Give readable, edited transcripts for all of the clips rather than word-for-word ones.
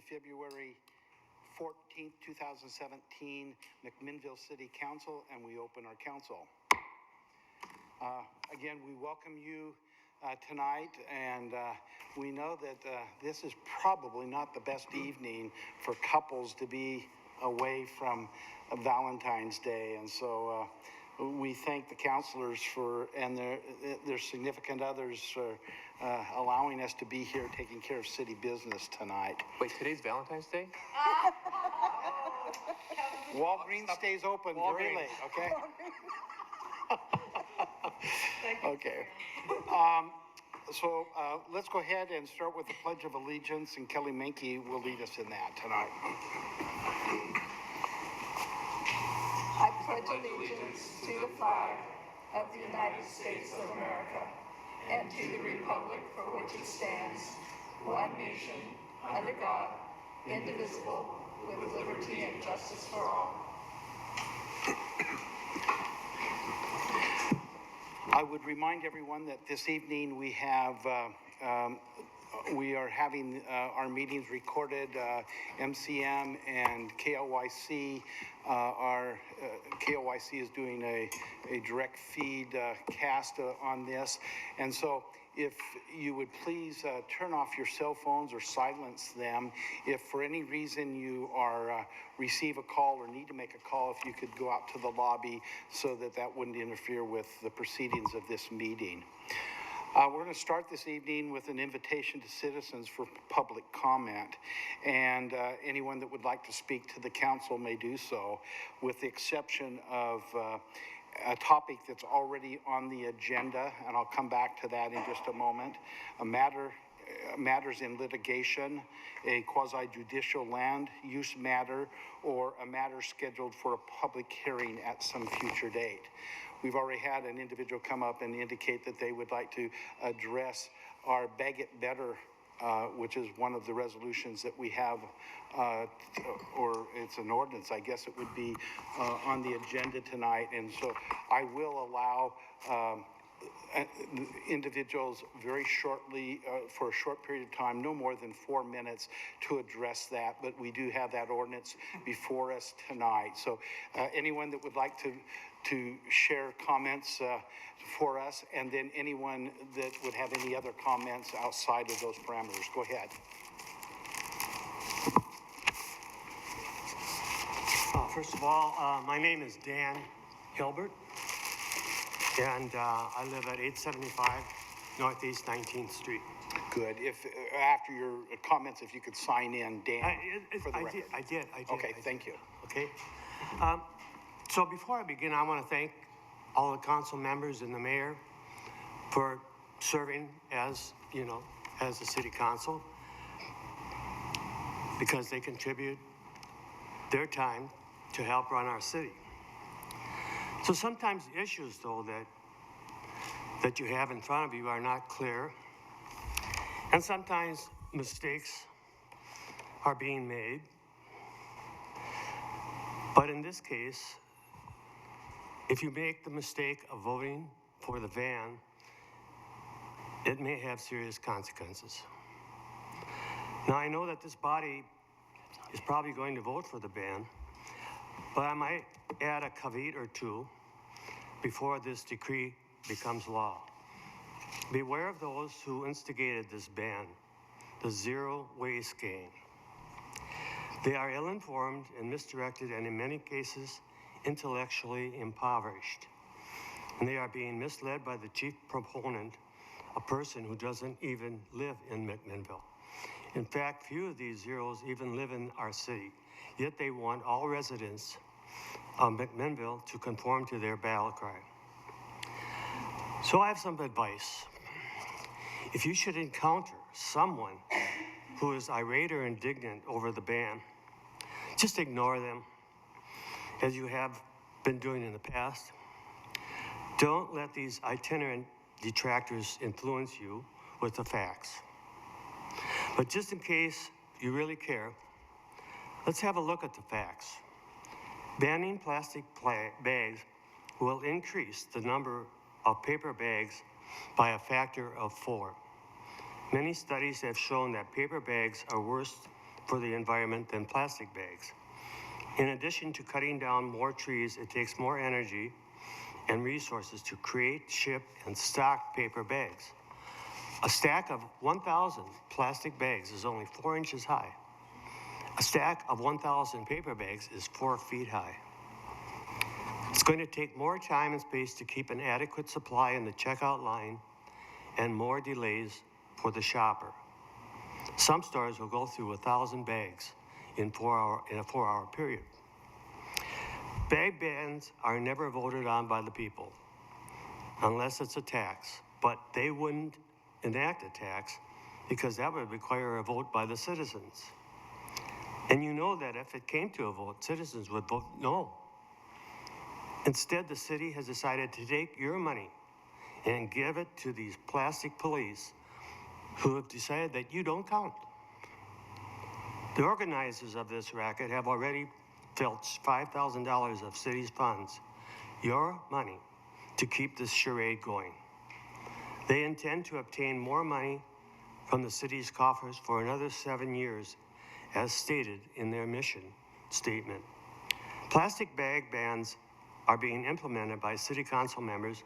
the February 14th, 2017 McMinnville City Council, and we open our council. Again, we welcome you tonight, and we know that this is probably not the best evening for couples to be away from Valentine's Day, and so we thank the counselors and their significant others for allowing us to be here taking care of city business tonight. Wait, today's Valentine's Day? Walgreens stays open very late, okay? Okay. So let's go ahead and start with the Pledge of Allegiance, and Kelly Menke will lead us in that tonight. I pledge allegiance to the flag of the United States of America and to the republic for which it stands, one nation, under God, indivisible, with liberty and justice for all. I would remind everyone that this evening we have we are having our meetings recorded. MCM and KLYC KLYC is doing a direct feed cast on this, and so if you would please turn off your cell phones or silence them. If for any reason you are receive a call or need to make a call, if you could go out to the lobby so that wouldn't interfere with the proceedings of this meeting. We're going to start this evening with an invitation to citizens for public comment, and anyone that would like to speak to the council may do so, with the exception of a topic that's already on the agenda, and I'll come back to that in just a moment. Matters in litigation, a quasi-judicial land use matter, or a matter scheduled for a public hearing at some future date. We've already had an individual come up and indicate that they would like to address our Bag It Better, which is one of the resolutions that we have, or it's an ordinance, I guess it would be, on the agenda tonight. And so I will allow individuals very shortly, for a short period of time, no more than 4 minutes, to address that. But we do have that ordinance before us tonight. So anyone that would like to share comments for us, and then anyone that would have any other comments outside of those parameters, go ahead. First of all, my name is Dan Hilbert, and I live at 875 Northeast 19th Street. Good. If after your comments, if you could sign in, Dan, for the record. I did. Okay, thank you. Okay. So before I begin, I want to thank all the council members and the mayor for serving as, as the city council, because they contribute their time to help run our city. So sometimes the issues, though, that you have in front of you are not clear, and sometimes mistakes are being made. But in this case, if you make the mistake of voting for the van, it may have serious consequences. Now, I know that this body is probably going to vote for the ban, but I might add a caveat or two before this decree becomes law. Beware of those who instigated this ban, the zero waste game. They are ill-informed and misdirected, and in many cases, intellectually impoverished. And they are being misled by the chief proponent, a person who doesn't even live in McMinnville. In fact, few of these zeros even live in our city, yet they want all residents of McMinnville to conform to their battle cry. So I have some advice. If you should encounter someone who is irate or indignant over the ban, just ignore them, as you have been doing in the past. Don't let these itinerant detractors influence you with the facts. But just in case you really care, let's have a look at the facts. Banning plastic bags will increase the number of paper bags by a factor of 4. Many studies have shown that paper bags are worse for the environment than plastic bags. In addition to cutting down more trees, it takes more energy and resources to create, ship, and stock paper bags. A stack of 1,000 plastic bags is only 4 inches high. A stack of 1,000 paper bags is 4 feet high. It's going to take more time and space to keep an adequate supply in the checkout line and more delays for the shopper. Some stores will go through 1,000 bags in a 4-hour period. Bag bans are never voted on by the people unless it's a tax, but they wouldn't enact a tax because that would require a vote by the citizens. And you know that if it came to a vote, citizens would vote no. Instead, the city has decided to take your money and give it to these plastic police who have decided that you don't count. The organizers of this racket have already filched $5,000 of city's funds, your money, to keep this charade going. They intend to obtain more money from the city's coffers for another 7 years, as stated in their mission statement. Plastic bag bans are being implemented by city council members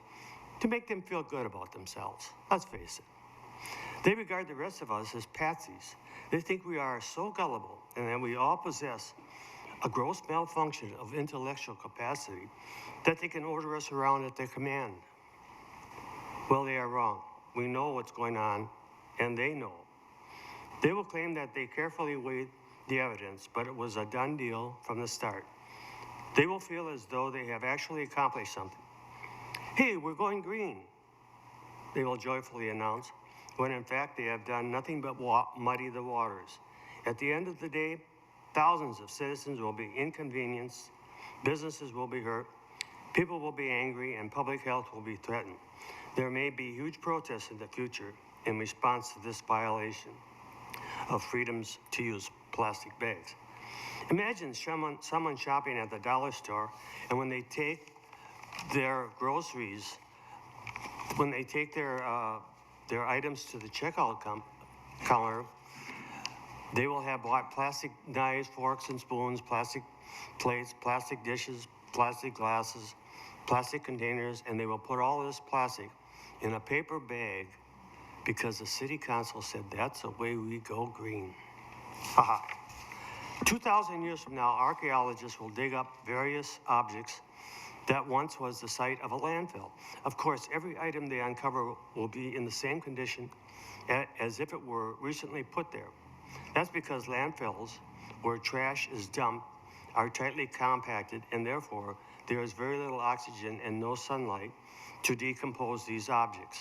to make them feel good about themselves. Let's face it. They regard the rest of us as patsies. They think we are so gullible and that we all possess a gross malfunction of intellectual capacity that they can order us around at their command. Well, they are wrong. We know what's going on, and they know. They will claim that they carefully weighed the evidence, but it was a done deal from the start. They will feel as though they have actually accomplished something. Hey, we're going green, they will joyfully announce, when in fact they have done nothing but muddy the waters. At the end of the day, thousands of citizens will be inconvenienced, businesses will be hurt, people will be angry, and public health will be threatened. There may be huge protests in the future in response to this violation of freedoms to use plastic bags. Imagine someone shopping at the dollar store, and when they take their groceries, when they take their items to the checkout counter, they will have bought plastic knives, forks and spoons, plastic plates, plastic dishes, plastic glasses, plastic containers, and they will put all this plastic in a paper bag because the city council said that's the way we go green. Haha. 2,000 years from now, archaeologists will dig up various objects that once was the site of a landfill. Of course, every item they uncover will be in the same condition as if it were recently put there. That's because landfills, where trash is dumped, are tightly compacted, and therefore there is very little oxygen and no sunlight to decompose these objects.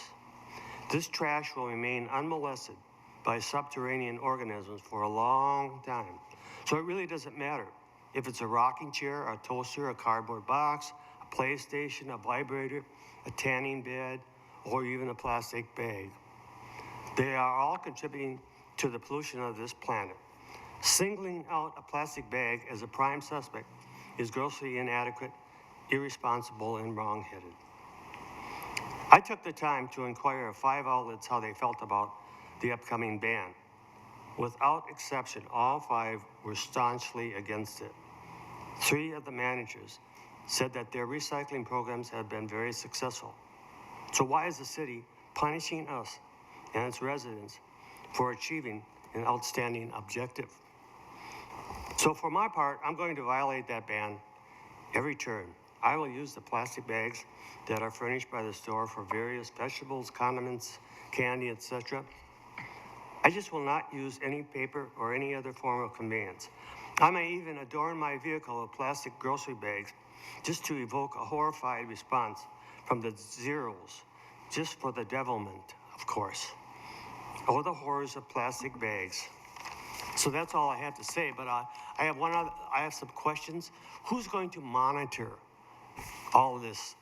This trash will remain unmolested by subterranean organisms for a long time. So it really doesn't matter if it's a rocking chair, a toaster, a cardboard box, a PlayStation, a vibrator, a tanning bed, or even a plastic bag. They are all contributing to the pollution of this planet. Singling out a plastic bag as a prime suspect is grossly inadequate, irresponsible, and wrong-headed. I took the time to inquire of 5 outlets how they felt about the upcoming ban. Without exception, all 5 were staunchly against it. 3 of the managers said that their recycling programs have been very successful. So why is the city punishing us and its residents for achieving an outstanding objective? So for my part, I'm going to violate that ban every turn. I will use the plastic bags that are furnished by the store for various vegetables, condiments, candy, etc. I just will not use any paper or any other form of conveyance. I may even adorn my vehicle with plastic grocery bags just to evoke a horrified response from the zeros, just for the devilment, of course. Oh, the horrors of plastic bags. So that's all I have to say, but I have some questions. Who's going to monitor all these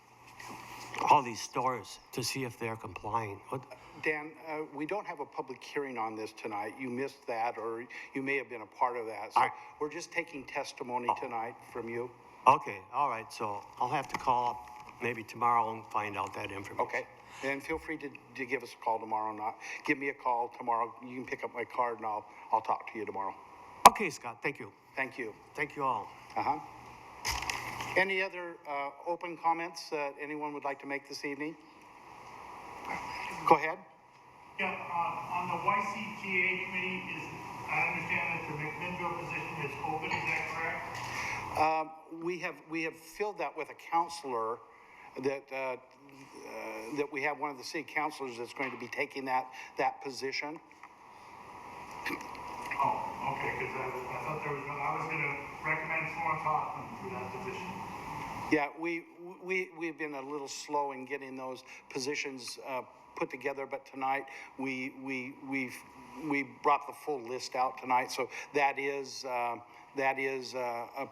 stores to see if they're complying? Dan, we don't have a public hearing on this tonight. You missed that, or you may have been a part of that. So we're just taking testimony tonight from you. Okay, all right, so I'll have to call up maybe tomorrow and find out that information. Okay, and feel free to give us a call tomorrow. Give me a call tomorrow. You can pick up my card and I'll talk to you tomorrow. Okay, Scott, thank you. Thank you. Thank you all. Any other open comments that anyone would like to make this evening? Go ahead. Yeah, on the YCTA committee, I understand that the McMinnville position is open, is that correct? We have filled that with a counselor that we have one of the city councilors that's going to be taking that position. Oh, okay, because I thought I was going to recommend Florence Hoffman for that position. Yeah, we've been a little slow in getting those positions put together, but tonight we brought the full list out tonight, so that is a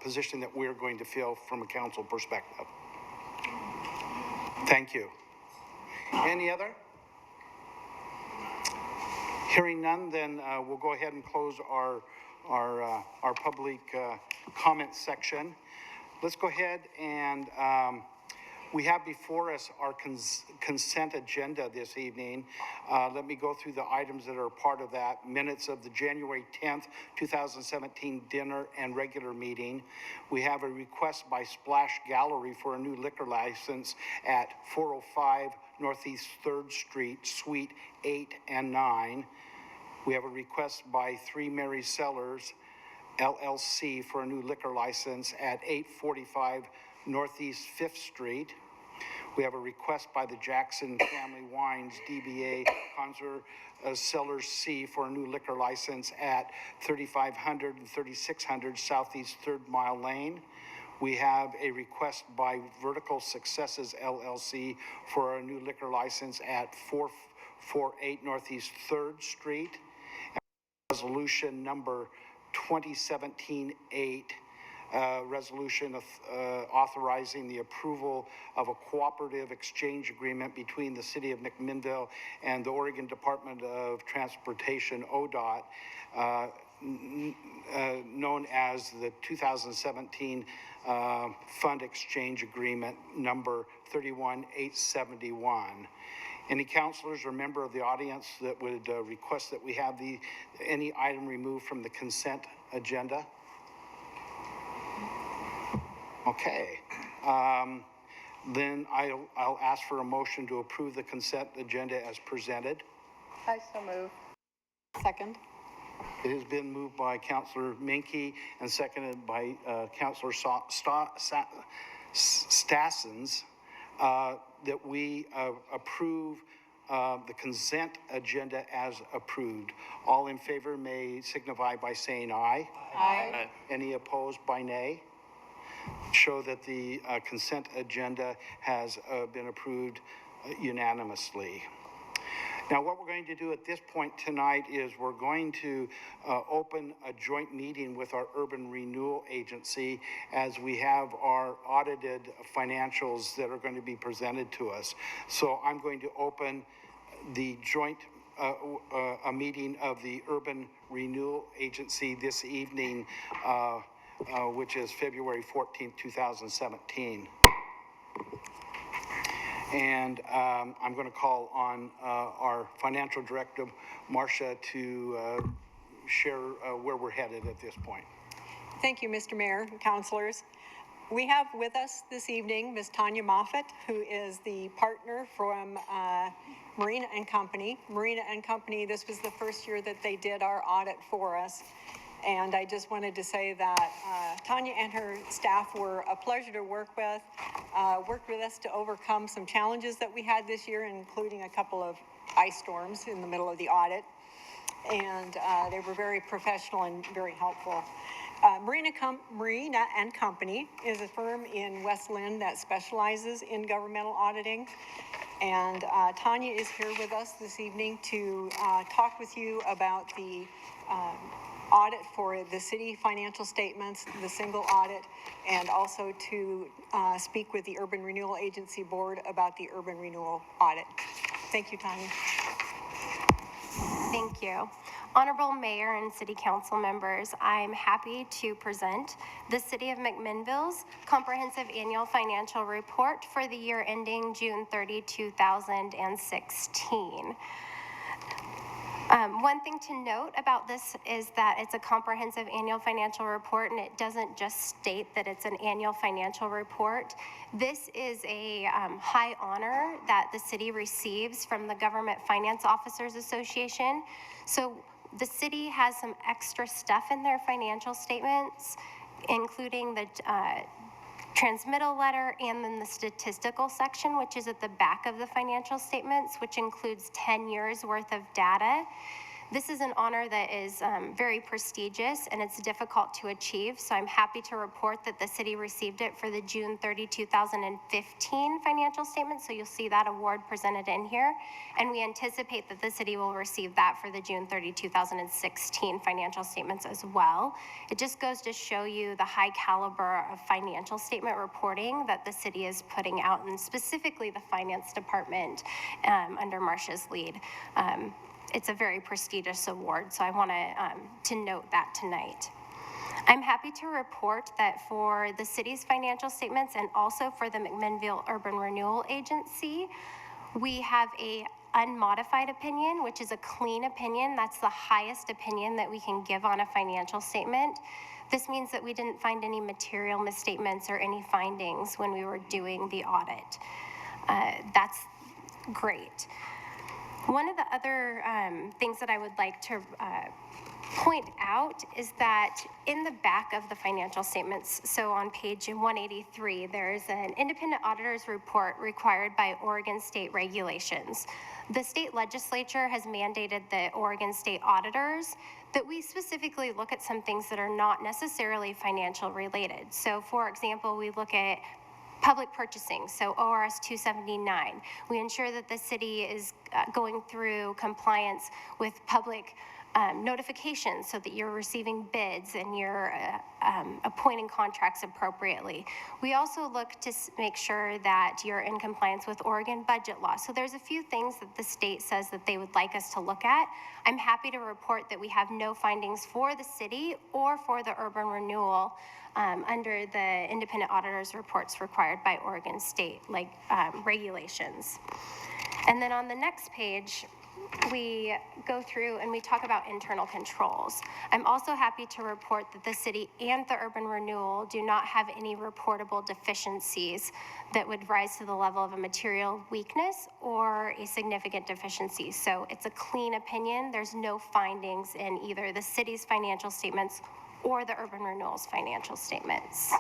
position that we're going to fill from a council perspective. Thank you. Any other? Hearing none, then we'll go ahead and close our public comment section. Let's go ahead and we have before us our consent agenda this evening. Let me go through the items that are part of that. Minutes of the January 10th, 2017 dinner and regular meeting. We have a request by Splash Gallery for a new liquor license at 405 Northeast 3rd Street, Suite 8 and 9. We have a request by Three Mary Cellars, LLC for a new liquor license at 845 Northeast 5th Street. We have a request by the Jackson Family Wines, DBA Concert Cellars C for a new liquor license at 3500 and 3600 Southeast 3rd Mile Lane. We have a request by Vertical Successes, LLC for a new liquor license at 448 Northeast 3rd Street. Resolution number 2017-8, resolution authorizing the approval of a cooperative exchange agreement between the City of McMinnville and the Oregon Department of Transportation, ODOT, known as the 2017 Fund Exchange Agreement number 31871. Any counselors or member of the audience that would request that we have any item removed from the consent agenda? Okay. Then I'll ask for a motion to approve the consent agenda as presented. I so move. Second. It has been moved by Councillor Menke and seconded by Councillor Stassens that we approve the consent agenda as approved. All in favor may signify by saying aye. Aye. Any opposed by nay? Show that the consent agenda has been approved unanimously. Now, what we're going to do at this point tonight is we're going to open a joint meeting with our Urban Renewal Agency as we have our audited financials that are going to be presented to us. So I'm going to open the joint a meeting of the Urban Renewal Agency this evening, which is February 14th, 2017. And I'm going to call on our financial director, Marcia, to share where we're headed at this point. Thank you, Mr. Mayor and councilors. We have with us this evening Ms. Tanya Moffett, who is the partner from Marina and Company. Marina and Company, this was the first year that they did our audit for us. And I just wanted to say that Tanya and her staff were a pleasure to work with us to overcome some challenges that we had this year, including a couple of ice storms in the middle of the audit. And they were very professional and very helpful. Marina and Company is a firm in West Lynn that specializes in governmental auditing. And Tanya is here with us this evening to talk with you about the audit for the city financial statements, the single audit, and also to speak with the Urban Renewal Agency Board about the urban renewal audit. Thank you, Tanya. Thank you. Honorable Mayor and City Council members, I'm happy to present the City of McMinnville's Comprehensive Annual Financial Report for the year ending June 30, 2016. One thing to note about this is that it's a comprehensive annual financial report, and it doesn't just state that it's an annual financial report. This is a high honor that the city receives from the Government Finance Officers Association. So the city has some extra stuff in their financial statements, including the transmittal letter and then the statistical section, which is at the back of the financial statements, which includes 10 years worth of data. This is an honor that is very prestigious and it's difficult to achieve. So I'm happy to report that the city received it for the June 30, 2015 financial statement. So you'll see that award presented in here. And we anticipate that the city will receive that for the June 30, 2016 financial statements as well. It just goes to show you the high caliber of financial statement reporting that the city is putting out, and specifically the finance department under Marcia's lead. It's a very prestigious award, so I want to note that tonight. I'm happy to report that for the city's financial statements and also for the McMinnville Urban Renewal Agency, we have a unmodified opinion, which is a clean opinion. That's the highest opinion that we can give on a financial statement. This means that we didn't find any material misstatements or any findings when we were doing the audit. That's great. One of the other things that I would like to point out is that in the back of the financial statements, so on page 183, there's an independent auditor's report required by Oregon state regulations. The state legislature has mandated the Oregon state auditors that we specifically look at some things that are not necessarily financial related. So for example, we look at public purchasing, so ORS 279. We ensure that the city is going through compliance with public notifications so that you're receiving bids and you're appointing contracts appropriately. We also look to make sure that you're in compliance with Oregon budget law. So there's a few things that the state says that they would like us to look at. I'm happy to report that we have no findings for the city or for the urban renewal under the independent auditors reports required by Oregon state regulations. And then on the next page, we go through and we talk about internal controls. I'm also happy to report that the city and the urban renewal do not have any reportable deficiencies that would rise to the level of a material weakness or a significant deficiency. So it's a clean opinion. There's no findings in either the city's financial statements or the urban renewal's financial statements.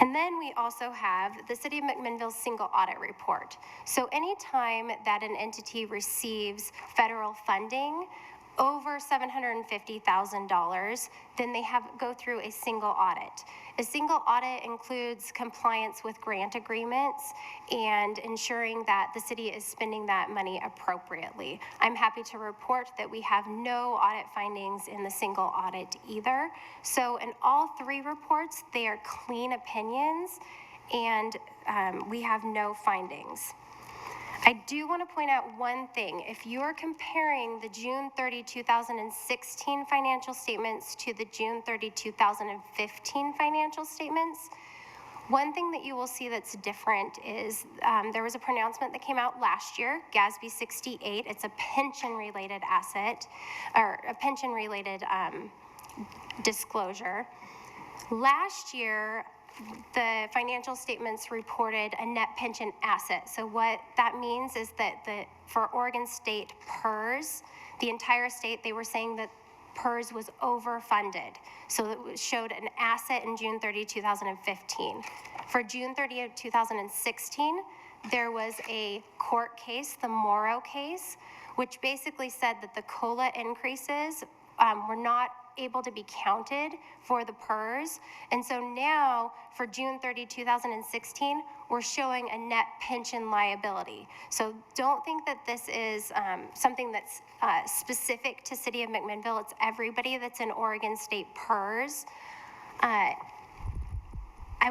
And then we also have the City of McMinnville's single audit report. So anytime that an entity receives federal funding over $750,000, then they go through a single audit. A single audit includes compliance with grant agreements and ensuring that the city is spending that money appropriately. I'm happy to report that we have no audit findings in the single audit either. So in all three reports, they are clean opinions and we have no findings. I do want to point out one thing. If you're comparing the June 30, 2016 financial statements to the June 30, 2015 financial statements, one thing that you will see that's different is there was a pronouncement that came out last year, GASB 68. It's a pension-related asset, or a pension-related disclosure. Last year, the financial statements reported a net pension asset. So what that means is that for Oregon State PERS, the entire state, they were saying that PERS was overfunded. So it showed an asset in June 30, 2015. For June 30, 2016, there was a court case, the Morrow case, which basically said that the COLA increases were not able to be counted for the PERS. And so now for June 30, 2016, we're showing a net pension liability. So don't think that this is something that's specific to City of McMinnville. It's everybody that's in Oregon State PERS. I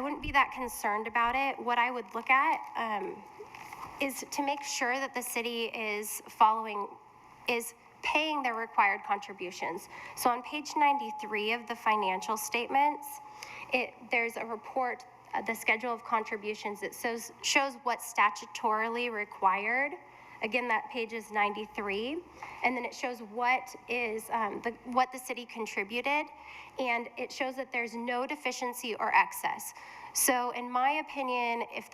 wouldn't be that concerned about it. What I would look at is to make sure that the city is paying their required contributions. So on page 93 of the financial statements, there's a report, the schedule of contributions that shows what's statutorily required Again, that page is 93. And then it shows what is, what the city contributed. And it shows that there's no deficiency or excess. So in my opinion, if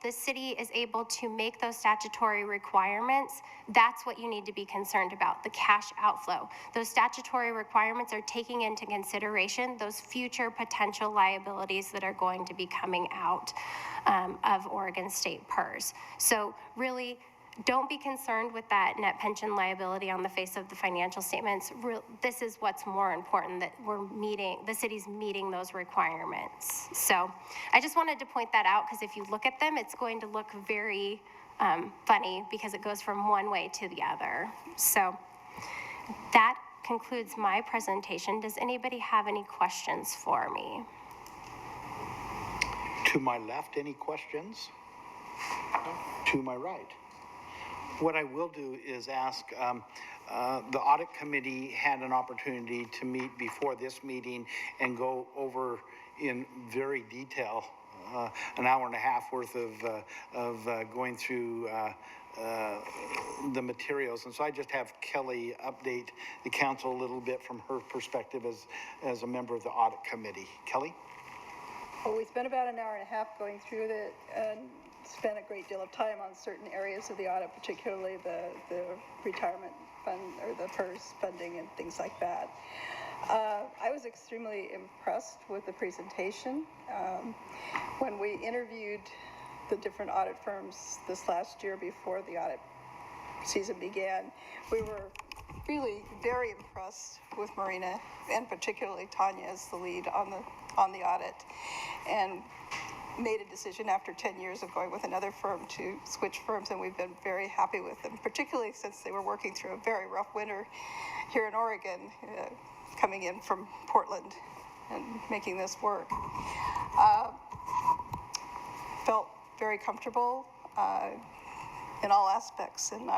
the city is able to make those statutory requirements, that's what you need to be concerned about, the cash outflow. Those statutory requirements are taking into consideration those future potential liabilities that are going to be coming out of Oregon State PERS. So really, don't be concerned with that net pension liability on the face of the financial statements. This is what's more important, that the city's meeting those requirements. So I just wanted to point that out, because if you look at them, it's going to look very funny, because it goes from one way to the other. So that concludes my presentation. Does anybody have any questions for me? To my left, any questions? To my right? What I will do is ask, the audit committee had an opportunity to meet before this meeting and go over in very detail, an hour and a half worth of going through the materials. And so I just have Kelly update the council a little bit from her perspective as a member of the audit committee. Kelly? Well, we spent about an hour and a half going through it and spent a great deal of time on certain areas of the audit, particularly the retirement fund or the PERS funding and things like that. I was extremely impressed with the presentation. When we interviewed the different audit firms this last year before the audit season began, we were really very impressed with Marina, and particularly Tanya as the lead on the audit, and made a decision after 10 years of going with another firm to switch firms, and we've been very happy with them, particularly since they were working through a very rough winter here in Oregon, coming in from Portland and making this work. Felt very comfortable in all aspects, and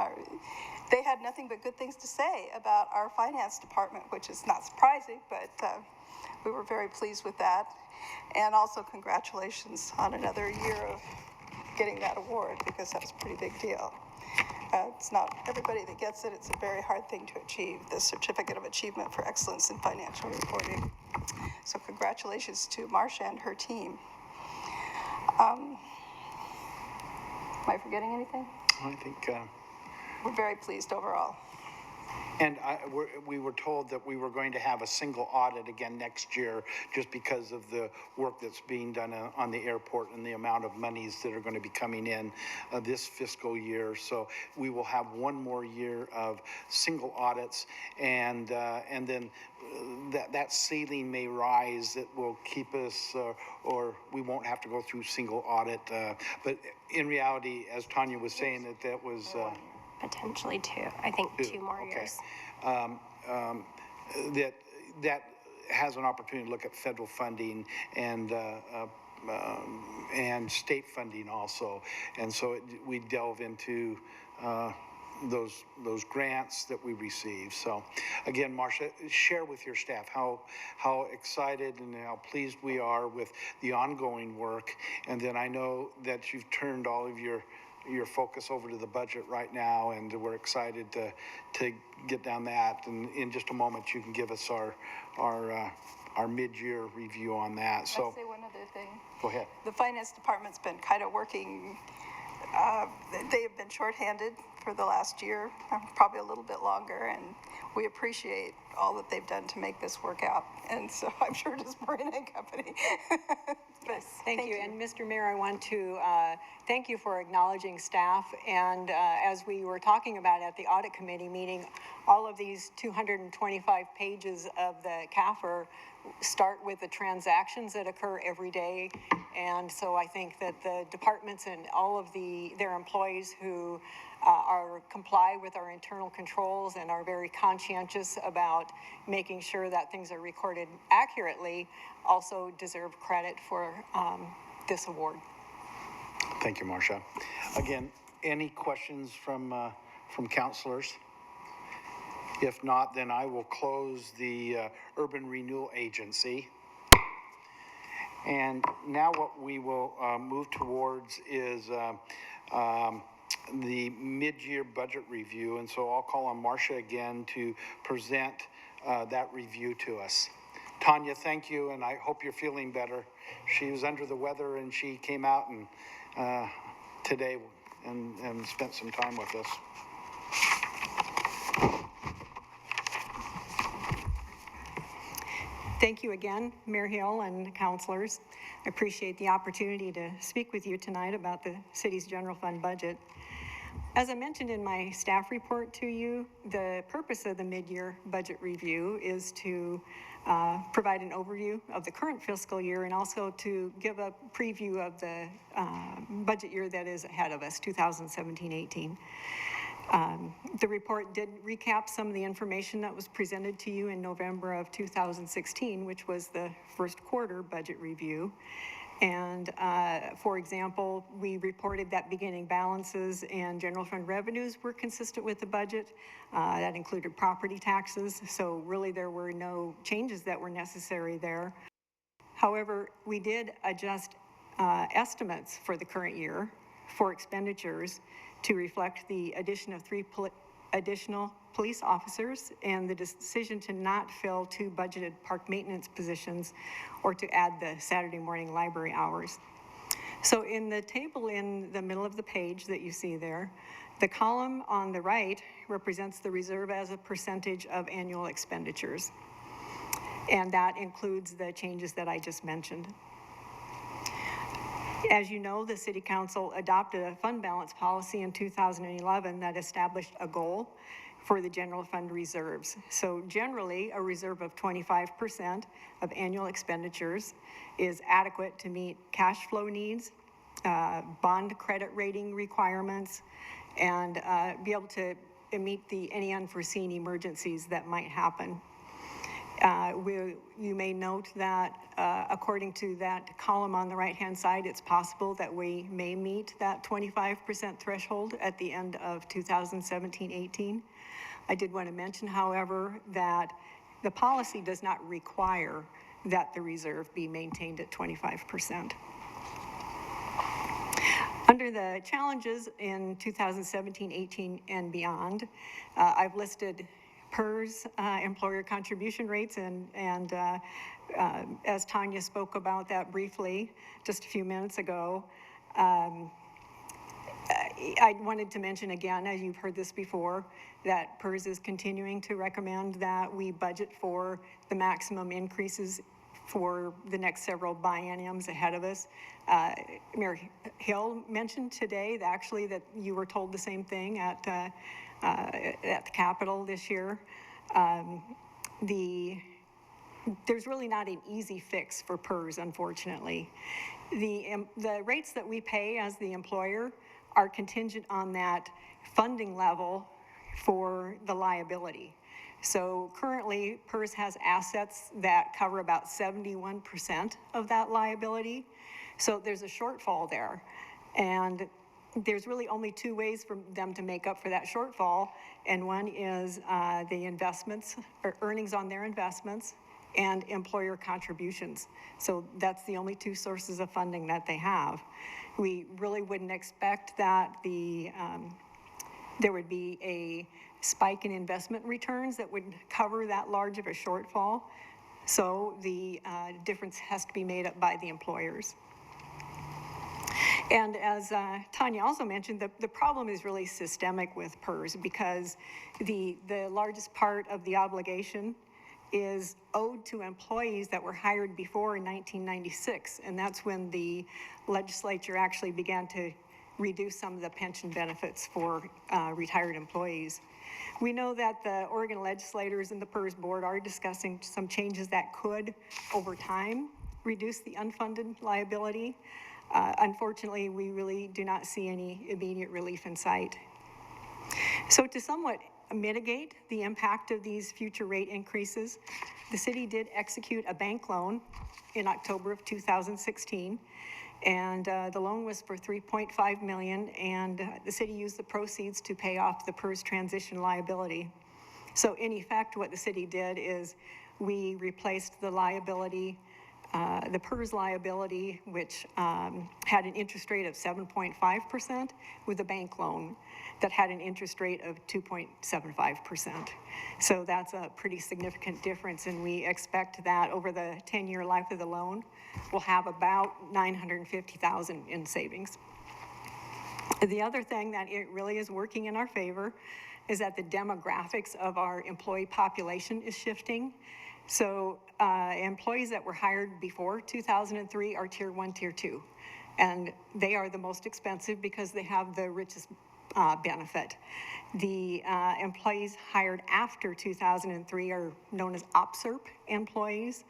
they had nothing but good things to say about our finance department, which is not surprising, but we were very pleased with that. And also congratulations on another year of getting that award, because that's a pretty big deal. It's not everybody that gets it. It's a very hard thing to achieve, the Certificate of Achievement for Excellence in Financial Reporting. So congratulations to Marcia and her team. Am I forgetting anything? I think... We're very pleased overall. And we were told that we were going to have a single audit again next year, just because of the work that's being done on the airport and the amount of monies that are going to be coming in this fiscal year. So we will have one more year of single audits, and then that ceiling may rise that will keep us, or we won't have to go through single audit. But in reality, as Tanya was saying, that was... Potentially two. I think two more years. That has an opportunity to look at federal funding and state funding also, and so we delve into those grants that we receive. So again, Marcia, share with your staff how excited and how pleased we are with the ongoing work, and then I know that you've turned all of your focus over to the budget right now, and we're excited to get down that. And in just a moment, you can give us our mid-year review on that. So, I'll say one other thing. Go ahead. The finance department's been kind of working. They have been shorthanded for the last year, probably a little bit longer, and we appreciate all that they've done to make this work out. And so I'm sure does Marina and Company. Yes, thank you. And Mr. Mayor, I want to thank you for acknowledging staff. And as we were talking about at the audit committee meeting, all of these 225 pages of the CAFR start with the transactions that occur every day. And so I think that the departments and all of their employees who comply with our internal controls and are very conscientious about making sure that things are recorded accurately also deserve credit for this award. Thank you, Marcia. Again, any questions from councilors? If not, then I will close the Urban Renewal Agency. And now what we will move towards is the mid-year budget review, and so I'll call on Marcia again to present that review to us. Tanya, thank you, and I hope you're feeling better. She was under the weather, and she came out and today and spent some time with us. Thank you again, Mayor Hill and councilors. I appreciate the opportunity to speak with you tonight about the city's general fund budget. As I mentioned in my staff report to you, the purpose of the mid-year budget review is to provide an overview of the current fiscal year and also to give a preview of the budget year that is ahead of us, 2017-18. The report did recap some of the information that was presented to you in November of 2016, which was the first quarter budget review. And for example, we reported that beginning balances and general fund revenues were consistent with the budget. That included property taxes, so really there were no changes that were necessary there. However, we did adjust estimates for the current year for expenditures to reflect the addition of 3 additional police officers and the decision to not fill 2 budgeted park maintenance positions or to add the Saturday morning library hours. So in the table in the middle of the page that you see there, the column on the right represents the reserve as a percentage of annual expenditures. And that includes the changes that I just mentioned. As you know, the City Council adopted a fund balance policy in 2011 that established a goal for the general fund reserves. So generally, a reserve of 25% of annual expenditures is adequate to meet cash flow needs, bond credit rating requirements, and be able to meet any unforeseen emergencies that might happen. You may note that according to that column on the right-hand side, it's possible that we may meet that 25% threshold at the end of 2017-18. I did want to mention, however, that the policy does not require that the reserve be maintained at 25%. Under the challenges in 2017-18 and beyond, I've listed PERS, employer contribution rates, and as Tanya spoke about that briefly just a few minutes ago, I wanted to mention again, as you've heard this before, that PERS is continuing to recommend that we budget for the maximum increases for the next several bienniums ahead of us. Mayor Hill mentioned today that actually that you were told the same thing at the Capitol this year. There's really not an easy fix for PERS, unfortunately. The rates that we pay as the employer are contingent on that funding level for the liability. So currently, PERS has assets that cover about 71% of that liability. So there's a shortfall there. And there's really only 2 ways for them to make up for that shortfall. And one is the investments, or earnings on their investments, and employer contributions. So that's the only 2 sources of funding that they have. We really wouldn't expect that there would be a spike in investment returns that would cover that large of a shortfall. So the difference has to be made up by the employers. And as Tanya also mentioned, the problem is really systemic with PERS because the largest part of the obligation is owed to employees that were hired before 1996, and that's when the legislature actually began to reduce some of the pension benefits for retired employees. We know that the Oregon legislators and the PERS board are discussing some changes that could, over time, reduce the unfunded liability. Unfortunately, we really do not see any immediate relief in sight. So to somewhat mitigate the impact of these future rate increases, the city did execute a bank loan in October of 2016, and the loan was for $3.5 million, and the city used the proceeds to pay off the PERS transition liability. So in effect, what the city did is we replaced the liability the PERS liability, which had an interest rate of 7.5%, with a bank loan that had an interest rate of 2.75%. So that's a pretty significant difference, and we expect that over the 10-year life of the loan, we'll have about $950,000 in savings. The other thing that it really is working in our favor is that the demographics of our employee population is shifting. So employees that were hired before 2003 are Tier 1, Tier 2. And they are the most expensive because they have the richest benefit. The employees hired after 2003 are known as OPSERP employees.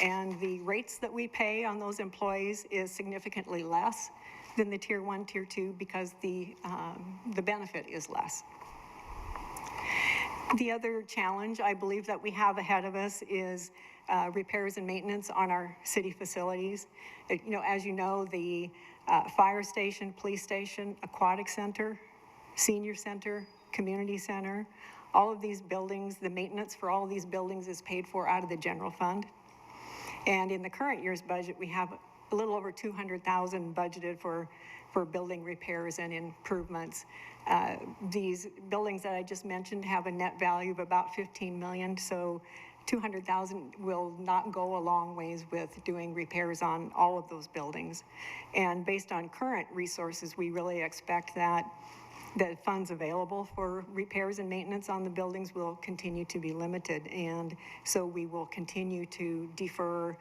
And the rates that we pay on those employees is significantly less than the Tier 1, Tier 2 because the benefit is less. The other challenge I believe that we have ahead of us is repairs and maintenance on our city facilities. As you know, the fire station, police station, aquatic center, senior center, community center, all of these buildings, the maintenance for all of these buildings is paid for out of the general fund. And in the current year's budget, we have a little over $200,000 budgeted for building repairs and improvements. These buildings that I just mentioned have a net value of about $15 million, so $200,000 will not go a long ways with doing repairs on all of those buildings. And based on current resources, we really expect that the funds available for repairs and maintenance on the buildings will continue to be limited, and so we will continue to defer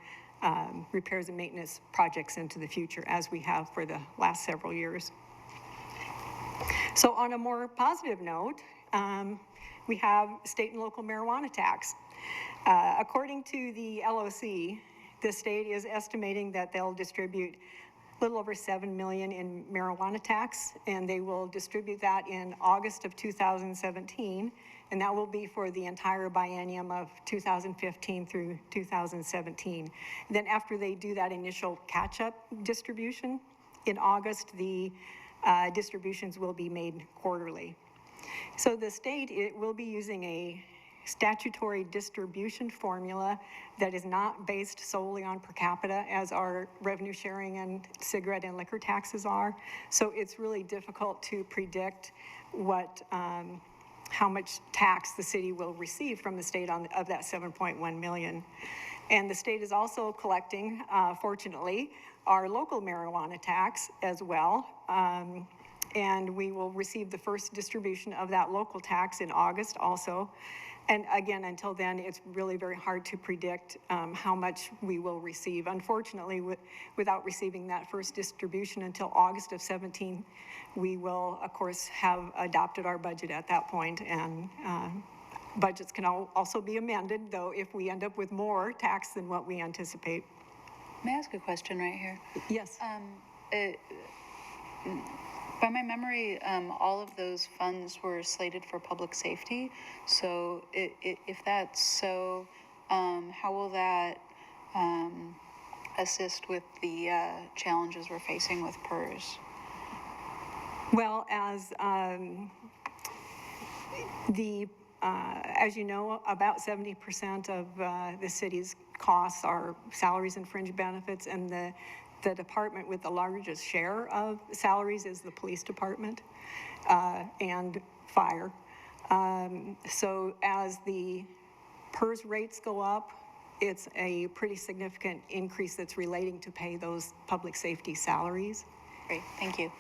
repairs and maintenance projects into the future as we have for the last several years. So on a more positive note, we have state and local marijuana tax. According to the LOC, the state is estimating that they'll distribute a little over $7 million in marijuana tax, and they will distribute that in August of 2017, and that will be for the entire biennium of 2015 through 2017. Then after they do that initial catch-up distribution in August, the distributions will be made quarterly. So the state, it will be using a statutory distribution formula that is not based solely on per capita as our revenue sharing and cigarette and liquor taxes are. So it's really difficult to predict what, how much tax the city will receive from the state of that 7.1 million. And the state is also collecting, fortunately, our local marijuana tax as well. And we will receive the first distribution of that local tax in August also. And again, until then, it's really very hard to predict how much we will receive. Unfortunately, without receiving that first distribution until August of 17, we will, of course, have adopted our budget at that point, and budgets can also be amended, though, if we end up with more tax than what we anticipate. May I ask a question right here? Yes. By my memory, all of those funds were slated for public safety. So if that's so, how will that assist with the challenges we're facing with PERS? Well, as you know, about 70% of the city's costs are salaries and fringe benefits, and the department with the largest share of salaries is the police department and fire. So as the PERS rates go up, it's a pretty significant increase that's relating to pay those public safety salaries. Great, thank you.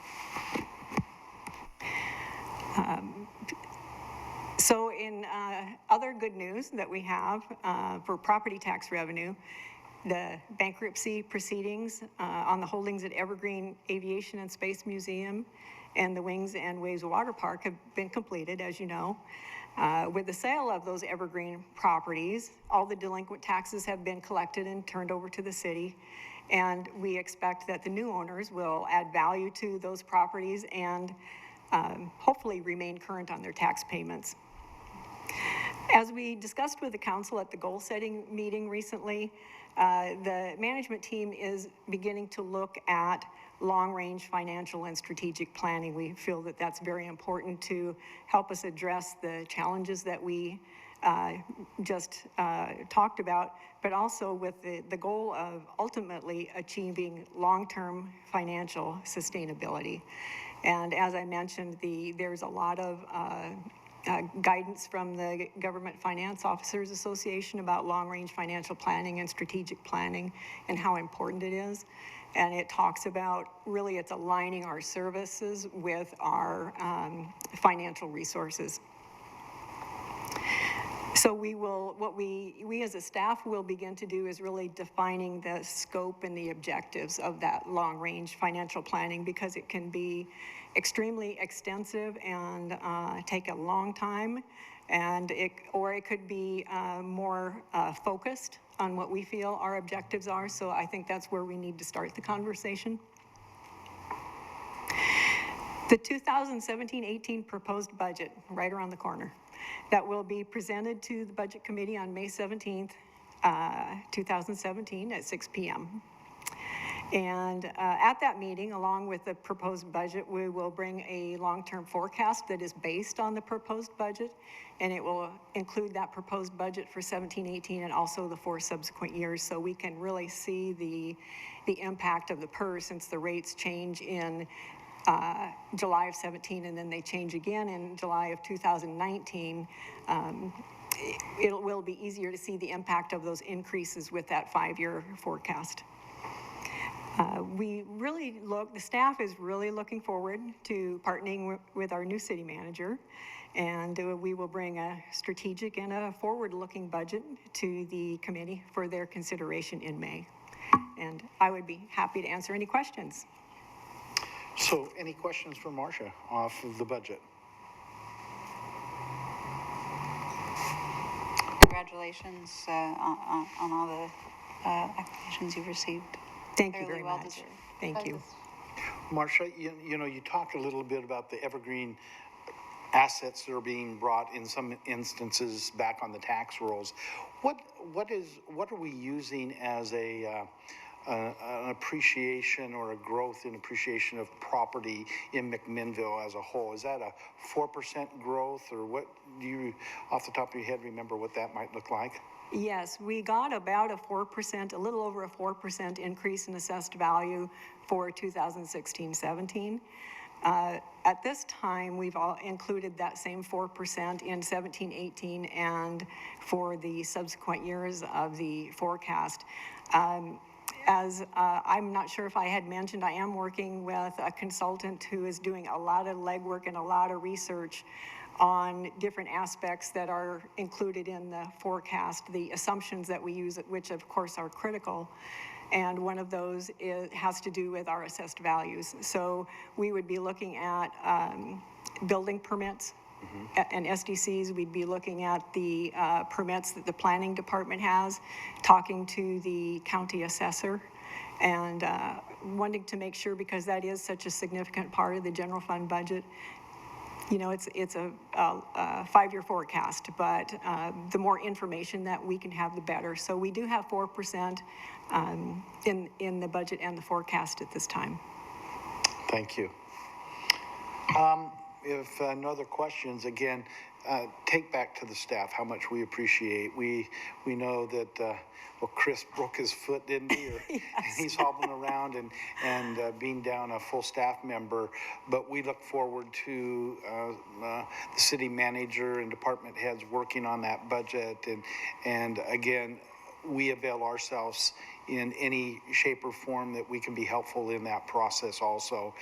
So in other good news that we have for property tax revenue, the bankruptcy proceedings on the holdings at Evergreen Aviation and Space Museum and the Wings and Waves Water Park have been completed, as you know. With the sale of those Evergreen properties, all the delinquent taxes have been collected and turned over to the city, and we expect that the new owners will add value to those properties and hopefully remain current on their tax payments. As we discussed with the council at the goal-setting meeting recently, the management team is beginning to look at long-range financial and strategic planning. We feel that that's very important to help us address the challenges that we just talked about, but also with the goal of ultimately achieving long-term financial sustainability. And as I mentioned, there's a lot of guidance from the Government Finance Officers Association about long-range financial planning and strategic planning and how important it is. And it talks about, really, it's aligning our services with our financial resources. So what we as a staff will begin to do is really defining the scope and the objectives of that long-range financial planning, because it can be extremely extensive and take a long time, and it could be more focused on what we feel our objectives are. So I think that's where we need to start the conversation. The 2017-18 proposed budget, right around the corner, that will be presented to the Budget Committee on May 17th, 2017 at 6 p.m. And at that meeting, along with the proposed budget, we will bring a long-term forecast that is based on the proposed budget, and it will include that proposed budget for 17-18 and also the 4 subsequent years, so we can really see the impact of the PERS, since the rates change in July of 17, and then they change again in July of 2019. It will be easier to see the impact of those increases with that 5-year forecast. The staff is really looking forward to partnering with our new city manager, and we will bring a strategic and a forward-looking budget to the committee for their consideration in May. And I would be happy to answer any questions. So any questions for Marcia off of the budget? Congratulations on all the applications you've received. Thank you Fairly very well much. deserved. Thank you. Marcia, you talked a little bit about the evergreen assets that are being brought in some instances back on the tax rolls. What are we using as an appreciation or a growth in appreciation of property in McMinnville as a whole? Is that a 4% growth, or what do you, off the top of your head, remember what that might look like? Yes, we got about a 4%, a little over a 4% increase in assessed value for 2016-17. At this time, we've all included that same 4% in 17-18 and for the subsequent years of the forecast. I'm not sure if I had mentioned, I am working with a consultant who is doing a lot of legwork and a lot of research on different aspects that are included in the forecast, the assumptions that we use, which of course are critical. And one of those has to do with our assessed values. So we would be looking at building permits and SDCs. We'd be looking at the permits that the planning department has, talking to the county assessor, and wanting to make sure, because that is such a significant part of the general fund budget. It's a 5-year forecast, but the more information that we can have, the better. So we do have 4% in the budget and the forecast at this time. Thank you. If no other questions, again, take back to the staff how much we appreciate. We know that Chris broke his foot, didn't he? Yes. He's hobbling around and being down a full staff member. But we look forward to the city manager and department heads working on that budget. And again, we avail ourselves in any shape or form that we can be helpful in that process also.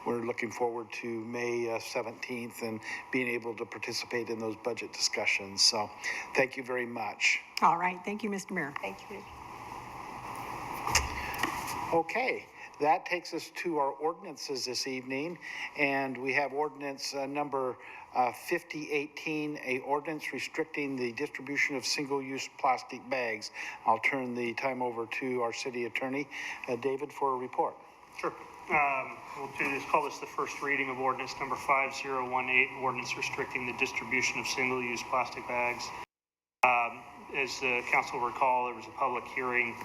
We're looking forward to May 17th and being able to participate in those budget discussions. So thank you very much. All right. Thank you, Mr. Mayor. Thank you. Okay. That takes us to our ordinances this evening, and we have ordinance number 5018, a ordinance restricting the distribution of single-use plastic bags. I'll turn the time over to our city attorney, David, for a report. Sure. We'll call this the first reading of ordinance number 5018, ordinance restricting the distribution of single-use plastic bags. As the council will recall, there was a public hearing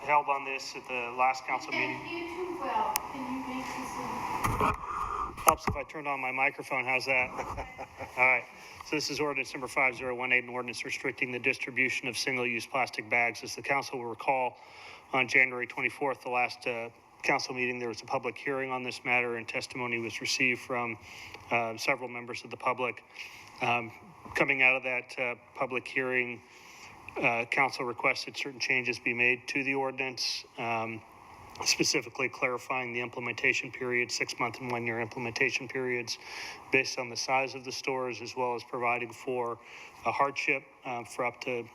held on this at the last council meeting. Can you make this Helps if I turned on my microphone. How's that? All right. So this is ordinance number 5018, an ordinance restricting the distribution of single-use plastic bags. As the council will recall, on January 24th, the last council meeting, there was a public hearing on this matter, and testimony was received from several members of the public. Coming out of that public hearing, council requested certain changes be made to the ordinance, specifically clarifying the implementation period, 6-month and 1-year implementation periods based on the size of the stores, as well as providing for a hardship for up to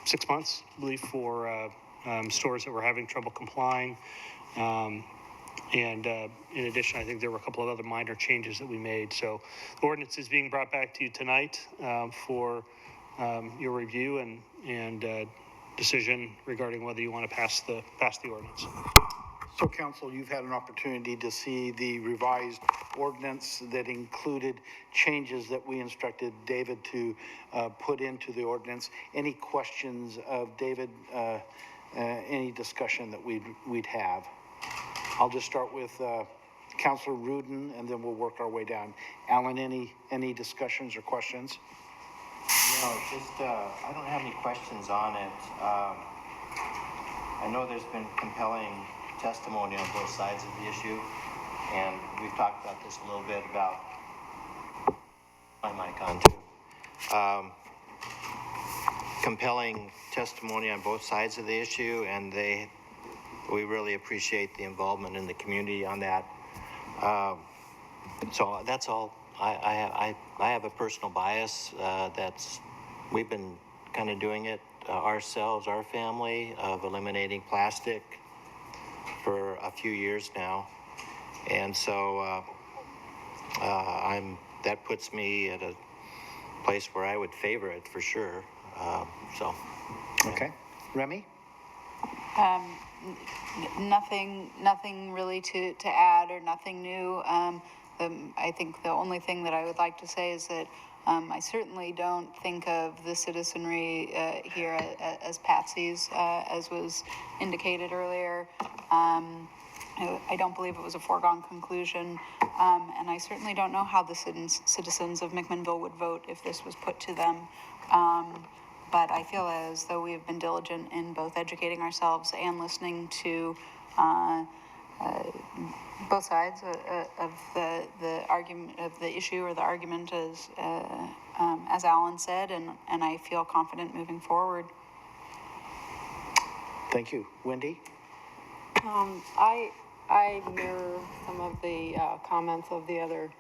6 months, I believe, for stores that were having trouble complying. And in addition, I think there were a couple of other minor changes that we made. So the ordinance is being brought back to you tonight for your review and decision regarding whether you want to pass the ordinance. So, council, you've had an opportunity to see the revised ordinance that included changes that we instructed David to put into the ordinance. Any questions of David? Any discussion that we'd have? I'll just start with Councilor Rudin, and then we'll work our way down. Alan, any discussions or questions? No, just, I don't have any questions on it. I know there's been compelling testimony on both sides of the issue, and we've talked about this a little bit about my mic on too. Compelling testimony on both sides of the issue, and we really appreciate the involvement in the community on that. So that's all. I have a personal bias we've been kind of doing it ourselves, our family, of eliminating plastic for a few years now, and so that puts me at a place where I would favor it for sure. So. Okay, Remy. Nothing really to add, or nothing new. I think the only thing that I would like to say is that I certainly don't think of the citizenry here as patsies, as was indicated earlier. I don't believe it was a foregone conclusion, and I certainly don't know how the citizens of McMinnville would vote if this was put to them. But I feel as though we have been diligent in both educating ourselves and listening to both sides of the argument of the issue, or the argument, as Alan said, and I feel confident moving forward. Thank you. Wendy? I mirror some of the comments of the other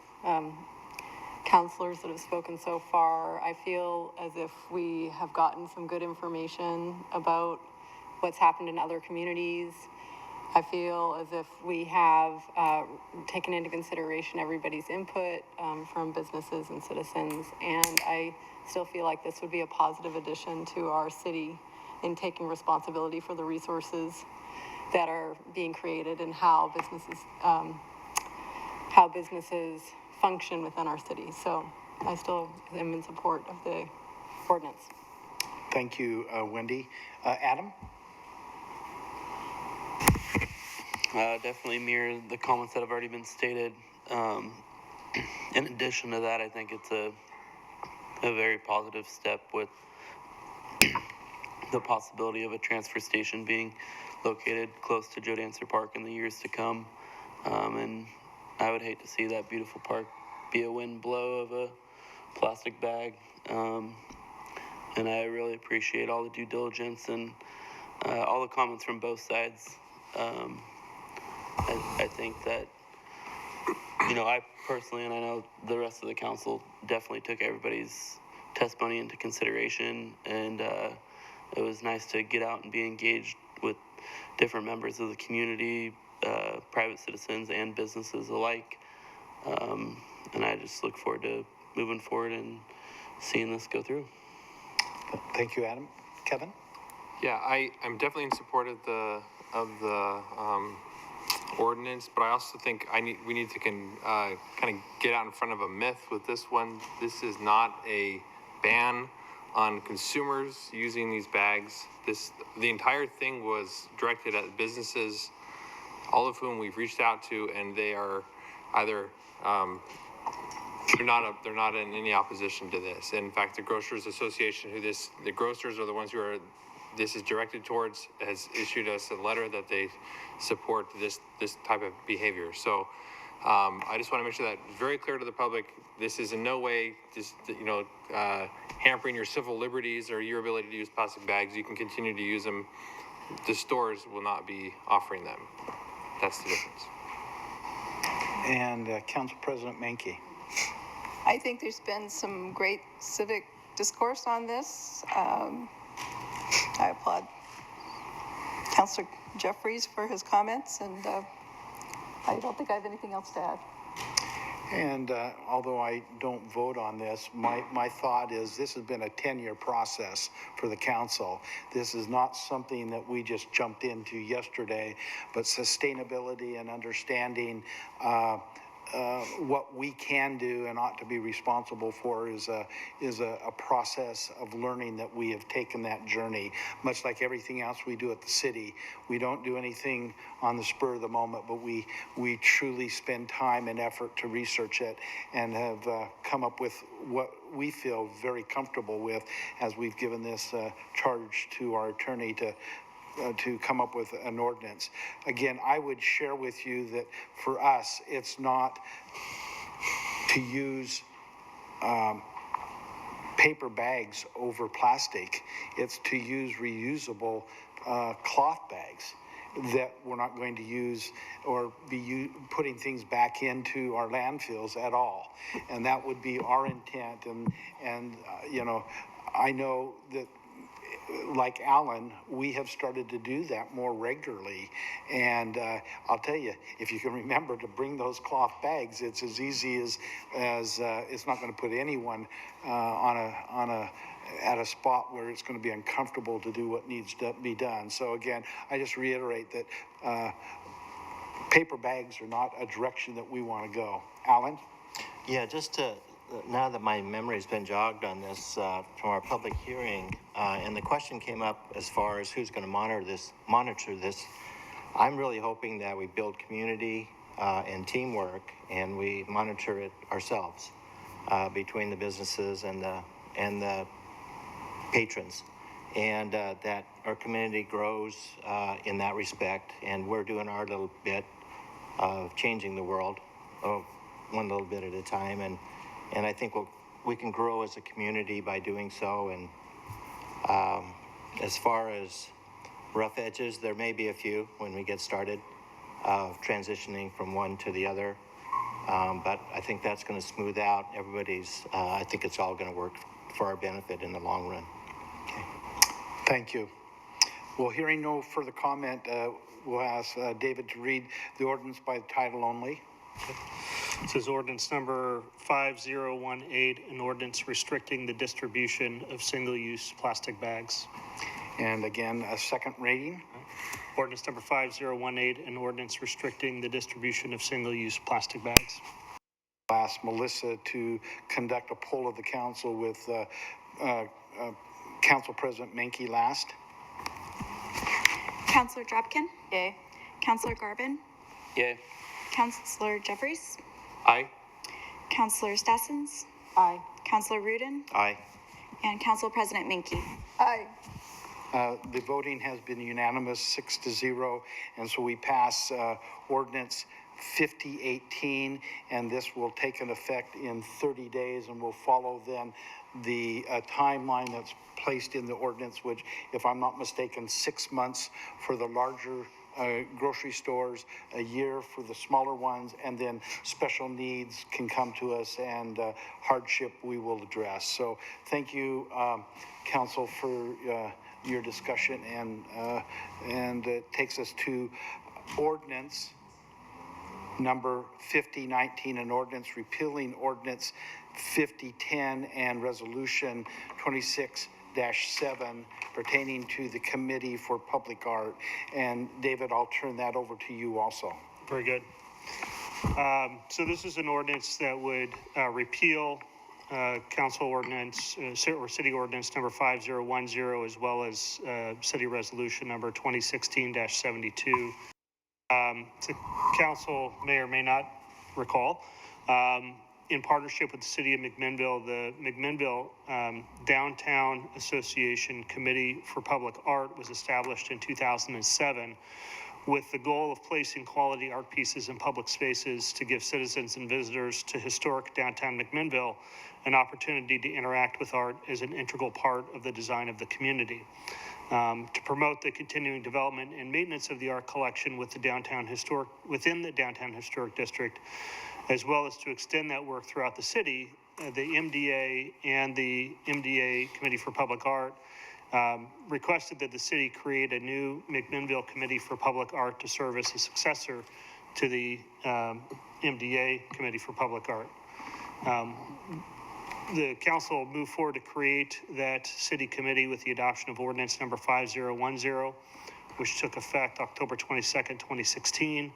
counselors that have spoken so far. I feel as if we have gotten some good information about what's happened in other communities. I feel as if we have taken into consideration everybody's input from businesses and citizens, and I still feel like this would be a positive addition to our city in taking responsibility for the resources that are being created and how businesses function within our city. So I still am in support of the ordinance. Thank you, Wendy. Adam? Definitely mirror the comments that have already been stated. In addition to that, I think it's a very positive step with the possibility of a transfer station being located close to Joe Dancer Park in the years to come. And I would hate to see that beautiful park be a wind blow of a plastic bag. And I really appreciate all the due diligence and all the comments from both sides. I think that, I personally, and I know the rest of the council, definitely took everybody's testimony into consideration, and it was nice to get out and be engaged with different members of the community, private citizens and businesses alike. And I just look forward to moving forward and seeing this go through. Thank you, Adam. Kevin? Yeah, I'm definitely in support of the ordinance, but I also think we need to kind of get out in front of a myth with this one. This is not a ban on consumers using these bags. The entire thing was directed at businesses, all of whom we've reached out to, and they are either they're not in any opposition to this. In fact, the Grocers Association, the grocers are the ones who this is directed towards, has issued us a letter that they support this type of behavior. So I just want to make sure that it's very clear to the public. This is in no way just hampering your civil liberties or your ability to use plastic bags. You can continue to use them. The stores will not be offering them. That's the difference. And Council President Menke. I think there's been some great civic discourse on this. I applaud Councillor Jeffries for his comments, and I don't think I have anything else to add. And although I don't vote on this, my thought is this has been a 10-year process for the council. This is not something that we just jumped into yesterday, but sustainability and understanding what we can do and ought to be responsible for is a process of learning that we have taken that journey. Much like everything else we do at the city, we don't do anything on the spur of the moment, but we truly spend time and effort to research it and have come up with what we feel very comfortable with as we've given this charge to our attorney to come up with an ordinance. Again, I would share with you that for us, it's not to use paper bags over plastic. It's to use reusable cloth bags that we're not going to use or be putting things back into our landfills at all. And that would be our intent. And you know, I know that like Alan, we have started to do that more regularly. And I'll tell you, if you can remember to bring those cloth bags, it's as easy as it's not going to put anyone at a spot where it's going to be uncomfortable to do what needs to be done. So again, I just reiterate that paper bags are not a direction that we want to go. Alan? Yeah, just to, now that my memory's been jogged on this from our public hearing, and the question came up as far as who's going to monitor this. I'm really hoping that we build community and teamwork, and we monitor it ourselves between the businesses and the patrons, and that our community grows in that respect, and we're doing our little bit of changing the world, one little bit at a time, and I think we can grow as a community by doing so. And as far as rough edges, there may be a few when we get started of transitioning from one to the other, but I think that's going to smooth out everybody's. I think it's all going to work for our benefit in the long run. Okay. Thank you. Well, hearing no further comment, we'll ask David to read the ordinance by title only. This is ordinance number 5018, an ordinance restricting the distribution of single-use plastic bags. And again, a second reading. Ordinance number 5018, an ordinance restricting the distribution of single-use plastic bags. I'll ask Melissa to conduct a poll of the council with Council President Menke last. Councillor Dropkin? Yay. Councillor Garvin? Yay. Councillor Jeffries? Aye. Councillor Stassens? Aye. Councillor Rudin? Aye. And Council President Menke. Aye. The voting has been unanimous, 6-0, and so we pass ordinance 5018, and this will take an effect in 30 days, and we'll follow then the timeline that's placed in the ordinance, which, if I'm not mistaken, 6 months for the larger grocery stores, a year for the smaller ones, and then special needs can come to us, and hardship we will address. So thank you, Council, for your discussion, and it takes us to ordinance number 5019, an ordinance repealing ordinance 5010 and resolution 26-7 pertaining to the Committee for Public Art. And David, I'll turn that over to you also. Very good. So this is an ordinance that would repeal council ordinance or city ordinance number 5010, as well as city resolution number 2016-72. The council may or may not recall. In partnership with the city of McMinnville, the McMinnville Downtown Association Committee for Public Art was established in 2007 with the goal of placing quality art pieces in public spaces to give citizens and visitors to historic downtown McMinnville an opportunity to interact with art as an integral part of the design of the community. To promote the continuing development and maintenance of the art collection within the downtown historic district, as well as to extend that work throughout the city, the MDA and the MDA Committee for Public Art requested that the city create a new McMinnville Committee for Public Art to serve as a successor to the MDA Committee for Public Art. The council moved forward to create that city committee with the adoption of ordinance number 5010, which took effect October 22nd, 2016.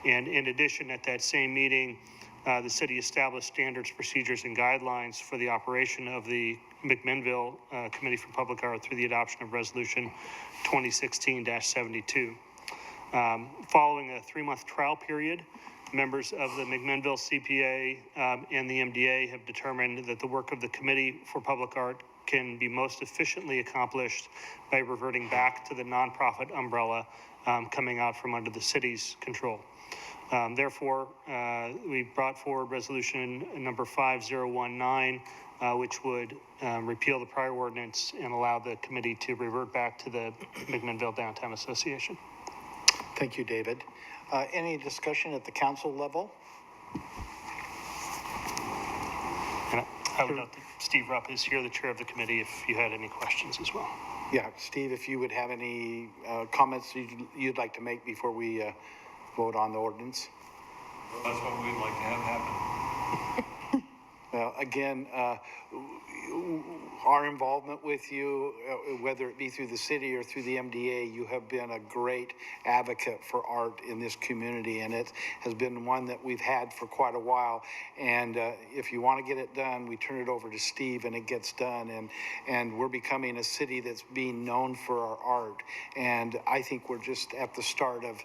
And in addition, at that same meeting, the city established standards, procedures, and guidelines for the operation of the McMinnville Committee for Public Art through the adoption of Resolution 2016-72. Following a 3-month trial period, members of the McMinnville CPA and the MDA have determined that the work of the Committee for Public Art can be most efficiently accomplished by reverting back to the nonprofit umbrella coming out from under the city's control. Therefore, we brought forward resolution number 5019, which would repeal the prior ordinance and allow the committee to revert back to the McMinnville Downtown Association. Thank you, David. Any discussion at the council level? And I would note that Steve Rupp is here, the chair of the committee, if you had any questions as well. Yeah, Steve, if you would have any comments you'd like to make before we vote on the ordinance? Well, that's what we'd like to have happen. Well, again, our involvement with you, whether it be through the city or through the MDA, you have been a great advocate for art in this community, and it has been one that we've had for quite a while. And if you want to get it done, we turn it over to Steve and it gets done. And we're becoming a city that's being known for our art. And I think we're just at the start of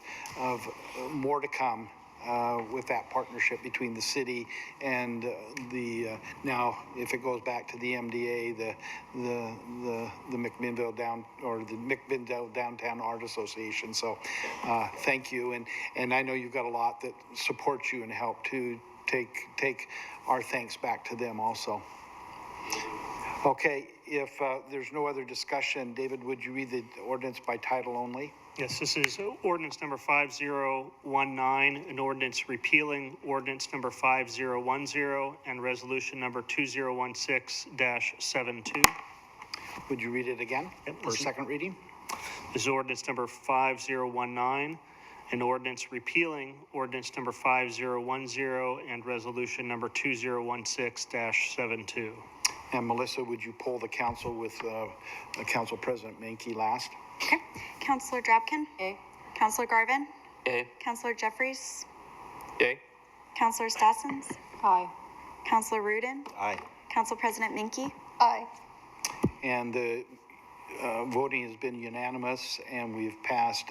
more to come. With that partnership between the city and the now, if it goes back to the MDA, the McMinnville McMinnville Downtown Art Association. So, thank you, and I know you've got a lot that supports you and help to take our thanks back to them also. Okay, if there's no other discussion, David, would you read the ordinance by title only? Yes, this is ordinance number 5019, an ordinance repealing ordinance number 5010 and resolution number 2016-72. Would you read it again for second reading? This is ordinance number 5019, an ordinance repealing ordinance number 5010 and resolution number 2016-72. And Melissa, would you poll the council with Council President Menke last? Okay. Councillor Drabkin? Yay. Councillor Garvin? Yay. Councillor Jeffries? Yay. Councillor Stassens? Aye. Councillor Rudin? Aye. Council President Menke? Aye. And the voting has been unanimous, and we've passed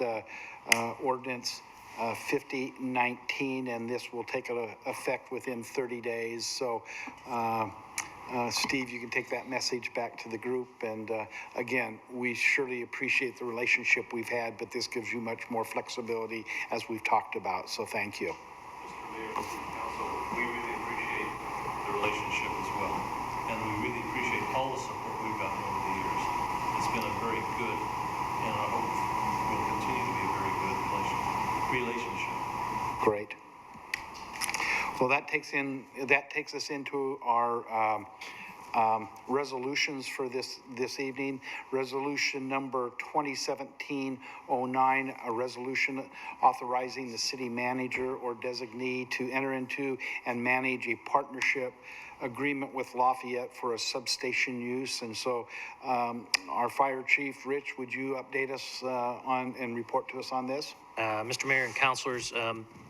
ordinance 5019, and this will take effect within 30 days. So, Steve, you can take that message back to the group. And again, we surely appreciate the relationship we've had, but this gives you much more flexibility as we've talked about. So thank you. Mr. Mayor, Council, we really appreciate the relationship as well. And we really appreciate all the support we've gotten over the years. It's been a very good, and I hope will continue to be a very good relationship. Great. Well, that takes us into our resolutions for this evening. Resolution number 2017-09, a resolution authorizing the city manager or designee to enter into and manage a partnership agreement with Lafayette for a substation use. And so our fire chief, Rich, would you update us on and report to us on this? Mr. Mayor and councilors,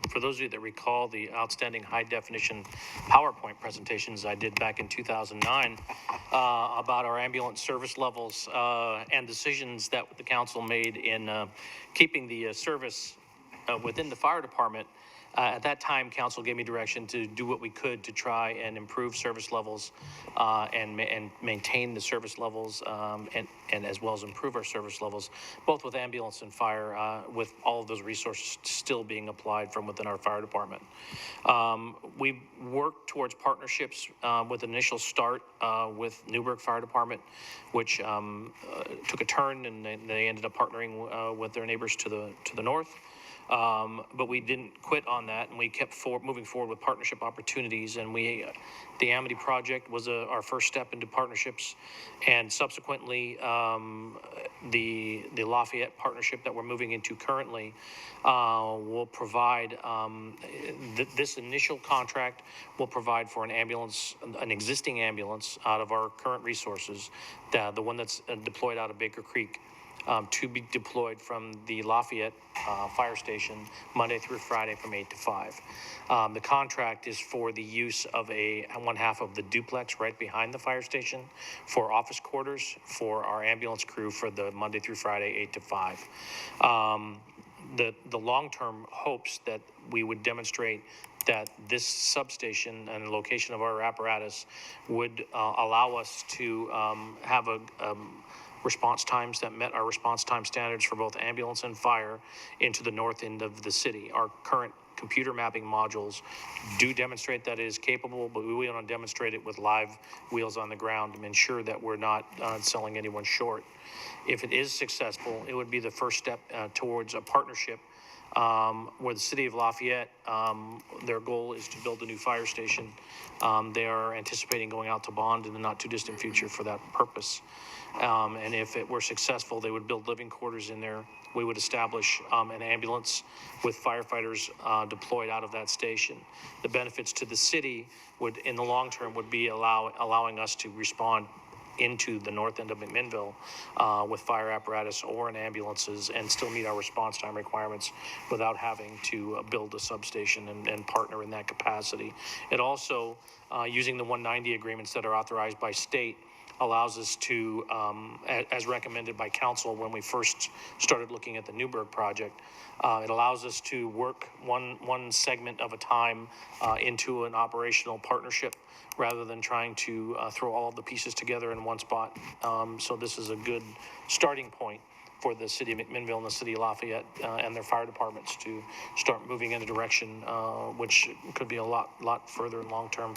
for those of you that recall the outstanding high-definition PowerPoint presentations I did back in 2009 about our ambulance service levels and decisions that the council made in keeping the service within the fire department, At that time, council gave me direction to do what we could to try and improve service levels and maintain the service levels and as well as improve our service levels, both with ambulance and fire, with all of those resources still being applied from within our fire department. We worked towards partnerships with an initial start with Newburgh Fire Department, which took a turn, and they ended up partnering with their neighbors to the north. But we didn't quit on that, and we kept moving forward with partnership opportunities. And the Amity project was our first step into partnerships, and subsequently the Lafayette partnership that we're moving into currently will provide this initial contract will provide for an existing ambulance out of our current resources, the one that's deployed out of Baker Creek. To be deployed from the Lafayette fire station Monday through Friday from 8 to 5. The contract is for the use of one half of the duplex right behind the fire station for office quarters for our ambulance crew for the Monday through Friday 8 to 5. The long-term hopes that we would demonstrate that this substation and the location of our apparatus would allow us to have response times that met our response time standards for both ambulance and fire into the north end of the city. Our current computer mapping modules do demonstrate that it is capable, but we want to demonstrate it with live wheels on the ground to ensure that we're not selling anyone short. If it is successful, it would be the first step towards a partnership where the city of Lafayette, their goal is to build a new fire station. They are anticipating going out to bond in the not too distant future for that purpose. And if it were successful, they would build living quarters in there. We would establish an ambulance with firefighters deployed out of that station. The benefits to the city would, in the long term, would be allowing us to respond into the north end of McMinnville with fire apparatus or in ambulances and still meet our response time requirements without having to build a substation and partner in that capacity. It also, using the 190 agreements that are authorized by state, allows us to, as recommended by council when we first started looking at the Newburgh project, it allows us to work one segment of a time into an operational partnership rather than trying to throw all of the pieces together in one spot. So this is a good starting point for the city of McMinnville and the city of Lafayette and their fire departments to start moving in a direction which could be a lot further and long-term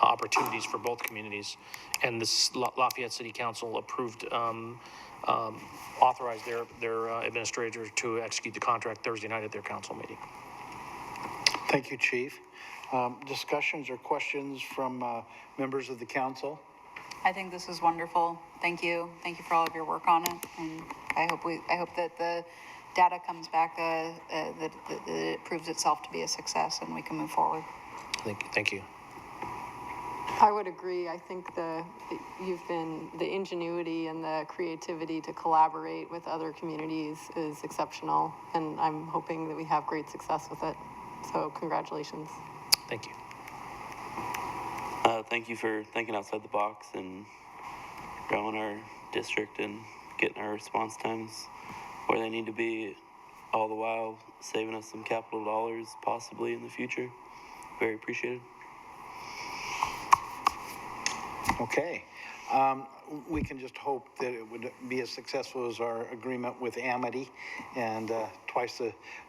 opportunities for both communities. And this Lafayette City Council approved, authorized their administrator to execute the contract Thursday night at their council meeting. Thank you, Chief. Discussions or questions from members of the council? I think this is wonderful. Thank you. Thank you for all of your work on it. And I hope that the data comes back, that it proves itself to be a success and we can move forward. Thank you. I would agree. I think the ingenuity and the creativity to collaborate with other communities is exceptional, and I'm hoping that we have great success with it. So congratulations. Thank you. Thank you for thinking outside the box and growing our district and getting our response times where they need to be, all the while saving us some capital dollars possibly in the future. Very appreciated. Okay. We can just hope that it would be as successful as our agreement with Amity and twice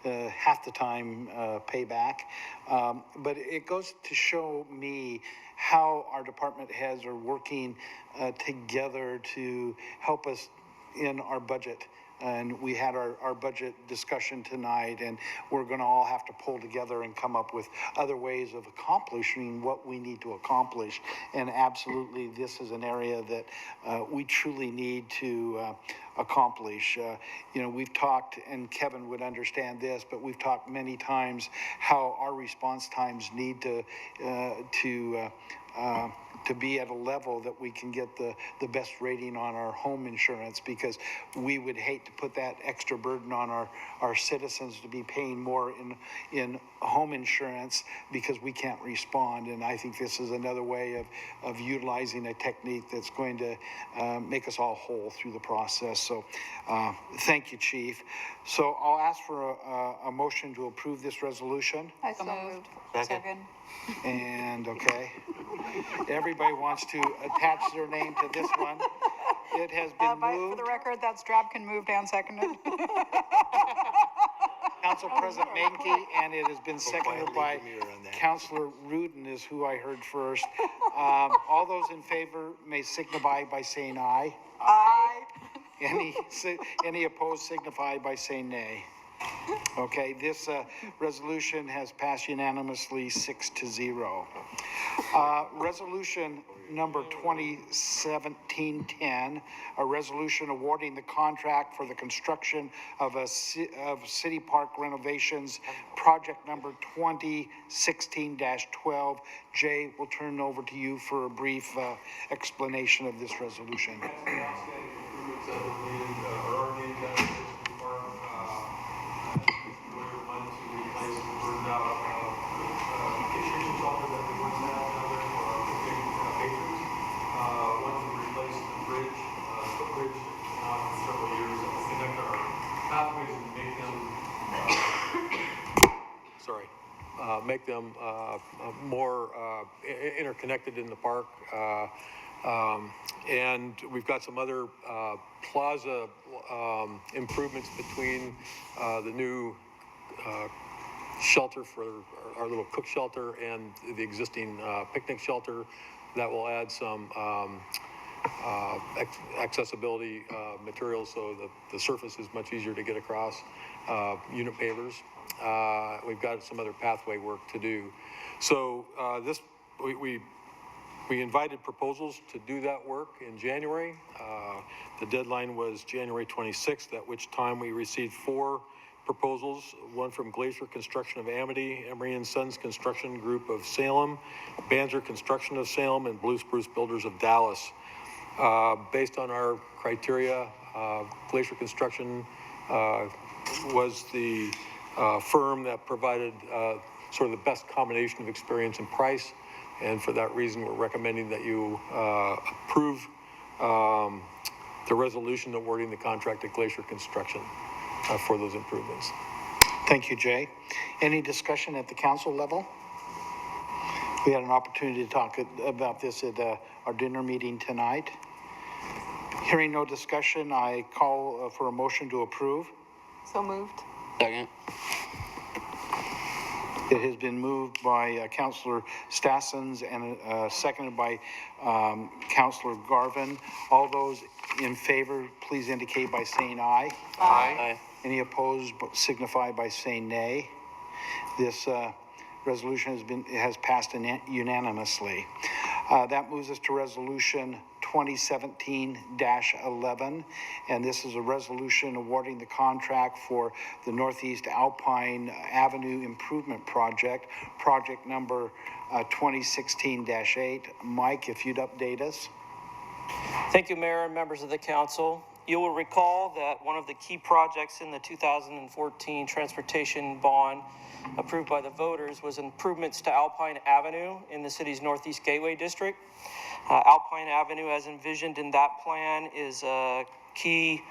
half the time payback. But it goes to show me how our department heads are working together to help us in our budget. And we had our budget discussion tonight, and we're going to all have to pull together and come up with other ways of accomplishing what we need to accomplish. And absolutely, this is an area that we truly need to accomplish. We've talked, and Kevin would understand this, but we've talked many times how our response times need to be at a level that we can get the best rating on our home insurance, because we would hate to put that extra burden on our citizens to be paying more in home insurance because we can't respond. And I think this is another way of utilizing a technique that's going to make us all whole through the process. So thank you, Chief. So I'll ask for a motion to approve this resolution. I so moved. Second. And, okay, everybody wants to attach their name to this one. It has been For moved. the record, that's Drapkin moved and seconded. Council President Menke, and it has been seconded by Councilor Rudin is who I heard first. All those in favor may signify by saying aye. Aye. Any opposed signify by saying nay. Okay, this resolution has passed unanimously 6-0. Resolution number 2017-10, a resolution awarding the contract for the construction of city park renovations, project number 2016-12. Jay, we'll turn it over to you for a brief explanation of this resolution. Make them more interconnected in the park. And we've got some other plaza improvements between the new shelter for our little cook shelter and the existing picnic shelter that will add some accessibility materials so the surface is much easier to get across, unit pavers. We've got some other pathway work to do. So we invited proposals to do that work in January. The deadline was January 26th, at which time we received 4 proposals, one from Glacier Construction of Amity, Emery & Sons Construction Group of Salem, Banzer Construction of Salem, and Blue Spruce Builders of Dallas. Based on our criteria, Glacier Construction was the firm that provided sort of the best combination of experience and price, and for that reason we're recommending that you approve the resolution awarding the contract to Glacier Construction for those improvements. Thank you, Jay. Any discussion at the council level? We had an opportunity to talk about this at our dinner meeting tonight. Hearing no discussion, I call for a motion to approve. So moved. Second. It has been moved by Councilor Stassens and seconded by Councilor Garvin. All those in favor, please indicate by saying aye. Aye. Any opposed, signify by saying nay. This resolution has passed unanimously. That moves us to resolution 2017-11, and this is a resolution awarding the contract for the Northeast Alpine Avenue Improvement Project, project number 2016-8. Mike, if you'd update us. Thank you, Mayor and members of the council. You will recall that one of the key projects in the 2014 transportation bond approved by the voters was improvements to Alpine Avenue in the city's Northeast Gateway District. Alpine Avenue, as envisioned in that plan, is a key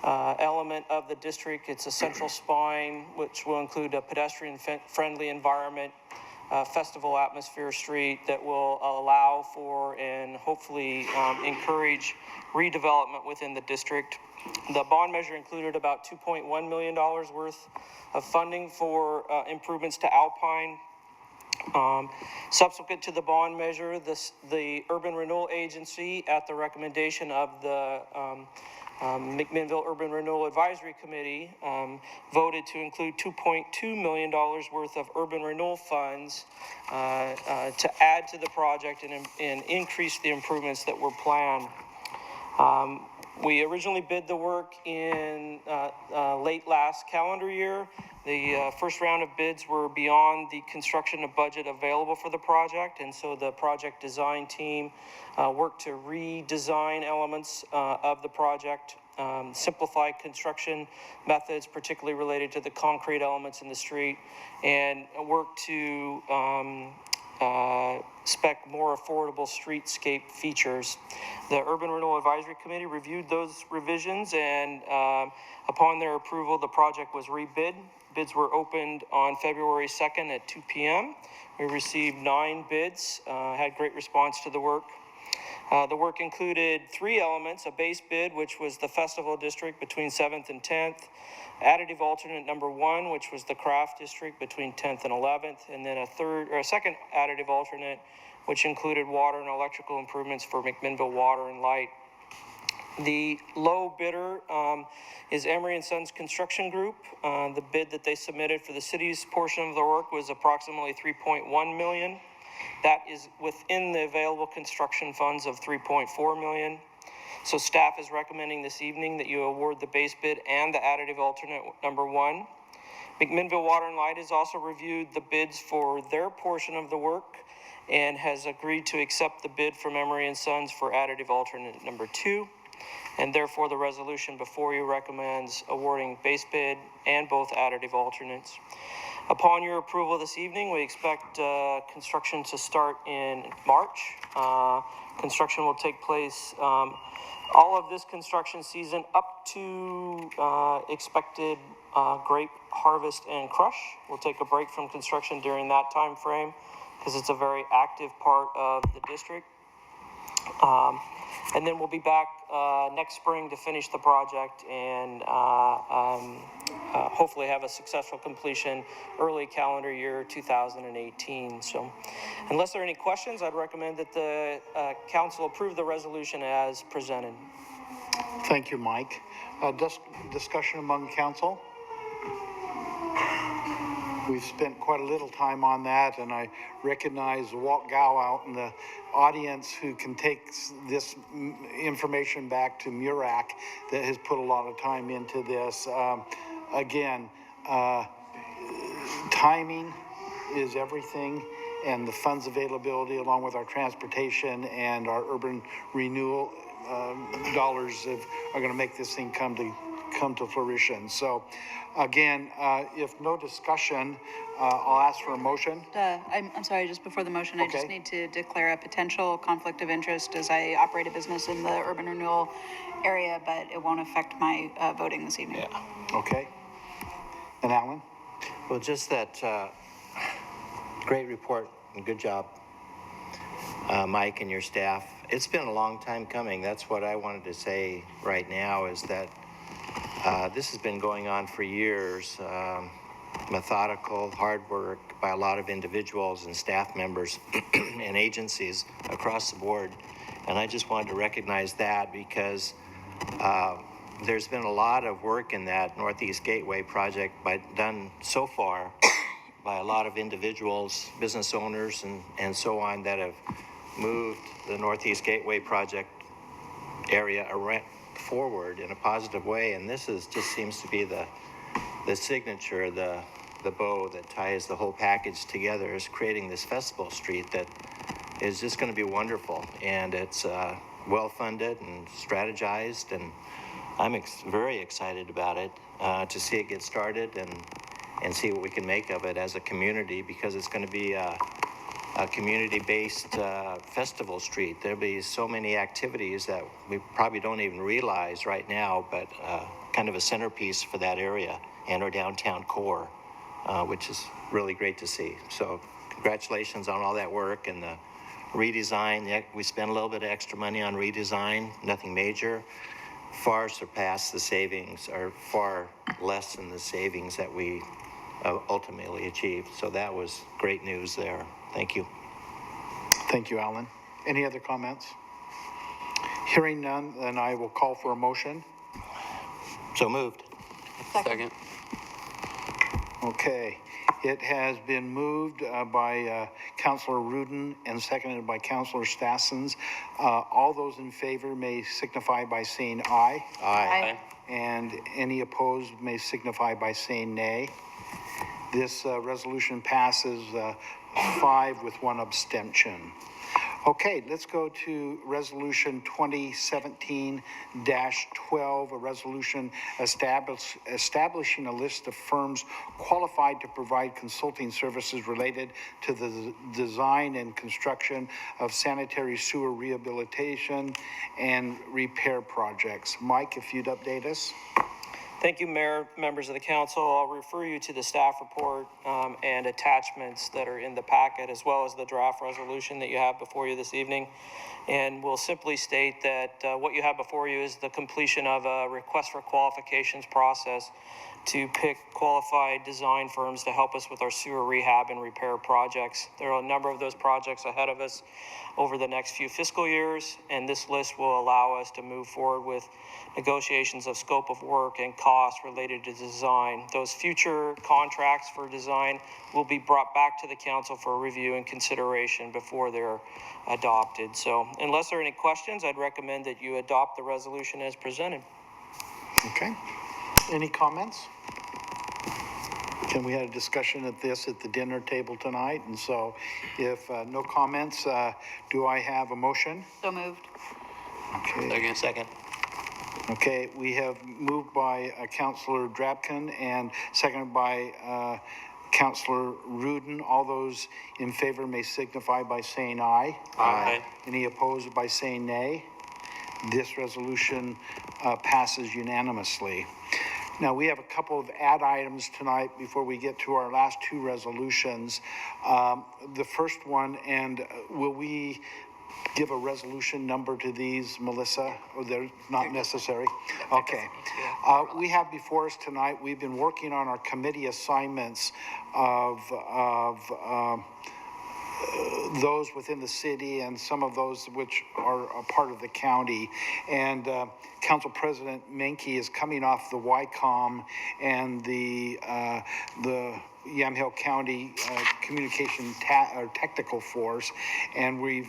element of the district. It's a central spine, which will include a pedestrian-friendly environment, festival atmosphere street that will allow for and hopefully encourage redevelopment within the district. The bond measure included about $2.1 million worth of funding for improvements to Alpine. Subsequent to the bond measure, the Urban Renewal Agency, at the recommendation of the McMinnville Urban Renewal Advisory Committee, voted to include $2.2 million worth of urban renewal funds to add to the project and increase the improvements that were planned. We originally bid the work in late last calendar year. The first round of bids were beyond the construction budget available for the project, and so the project design team worked to redesign elements of the project, simplify construction methods, particularly related to the concrete elements in the street, and work to spec more affordable streetscape features. The Urban Renewal Advisory Committee reviewed those revisions, and upon their approval, the project was rebid. Bids were opened on February 2nd at 2 p.m. We received 9 bids, had great response to the work. The work included 3 elements: a base bid, which was the festival district between 7th and 10th, additive alternate number 1, which was the craft district between 10th and 11th, and then a second additive alternate, which included water and electrical improvements for McMinnville Water and Light. The low bidder is Emery & Sons Construction Group. The bid that they submitted for the city's portion of the work was approximately $3.1 million. That is within the available construction funds of $3.4 million. So staff is recommending this evening that you award the base bid and the additive alternate number 1. McMinnville Water and Light has also reviewed the bids for their portion of the work and has agreed to accept the bid from Emery & Sons for additive alternate number 2. And therefore, the resolution before you recommends awarding base bid and both additive alternates. Upon your approval this evening, we expect construction to start in March. Construction will take place all of this construction season up to expected grape harvest and crush. We'll take a break from construction during that time frame because it's a very active part of the district. And then we'll be back next spring to finish the project and hopefully have a successful completion early calendar year 2018. So unless there are any questions, I'd recommend that the council approve the resolution as presented. Thank you, Mike. Discussion among council? We've spent quite a little time on that, and I recognize Walt Gow out in the audience who can take this information back to MURAC that has put a lot of time into this. Again, timing is everything, and the funds availability along with our transportation and our urban renewal dollars are going to make this thing come to fruition. So again, if no discussion, I'll ask for a motion. I'm sorry, just before the motion, Okay. I just need to declare a potential conflict of interest as I operate a business in the urban renewal area, but it won't affect my voting this evening. Yeah. Okay. And Alan? Well, just that great report and good job, Mike and your staff. It's been a long time coming. That's what I wanted to say right now is that this has been going on for years. Methodical, hard work by a lot of individuals and staff members and agencies across the board. And I just wanted to recognize that because there's been a lot of work in that Northeast Gateway project done so far by a lot of individuals, business owners, and so on that have moved the Northeast Gateway project area forward in a positive way. And this just seems to be the signature, the bow that ties the whole package together, is creating this festival street that is just going to be wonderful. And it's well-funded and strategized, and I'm very excited about it to see it get started and see what we can make of it as a community, because it's going to be a community-based festival street. There'll be so many activities that we probably don't even realize right now, but kind of a centerpiece for that area and our downtown core, which is really great to see. So congratulations on all that work and the redesign. We spent a little bit of extra money on redesign, nothing major. Far surpassed the savings, or far less than the savings that we ultimately achieved. So that was great news there. Thank you. Thank you, Alan. Any other comments? Hearing none, then I will call for a motion. So moved. Second. Okay. It has been moved by Councilor Rudin and seconded by Councilor Stassens. All those in favor may signify by saying aye. Aye. And any opposed may signify by saying nay. This resolution passes 5 with 1 abstention. Okay, let's go to Resolution 2017-12, a resolution establishing a list of firms qualified to provide consulting services related to the design and construction of sanitary sewer rehabilitation and repair projects. Mike, if you'd update us. Thank you, Mayor, members of the council. I'll refer you to the staff report and attachments that are in the packet, as well as the draft resolution that you have before you this evening. And we'll simply state that what you have before you is the completion of a request for qualifications process to pick qualified design firms to help us with our sewer rehab and repair projects. There are a number of those projects ahead of us over the next few fiscal years, and this list will allow us to move forward with negotiations of scope of work and costs related to design. Those future contracts for design will be brought back to the council for review and consideration before they're adopted. So unless there are any questions, I'd recommend that you adopt the resolution as presented. Okay. Any comments? We had a discussion of this at the dinner table tonight, and so if no comments, do I have a motion? So moved. Okay. Second. Okay, we have moved by Councilor Drabkin and seconded by Councilor Rudin. All those in favor may signify by saying aye. Aye. Any opposed by saying nay? This resolution passes unanimously. Now, we have a couple of add items tonight before we get to our last 2 resolutions. The first one, and will we give a resolution number to these, Melissa, or they're not necessary? Okay. We have before us tonight, we've been working on our committee assignments of those within the city and some of those which are a part of the county. And Council President Menke is coming off the YCOM and the Yamhill County Communication Technical Force, and we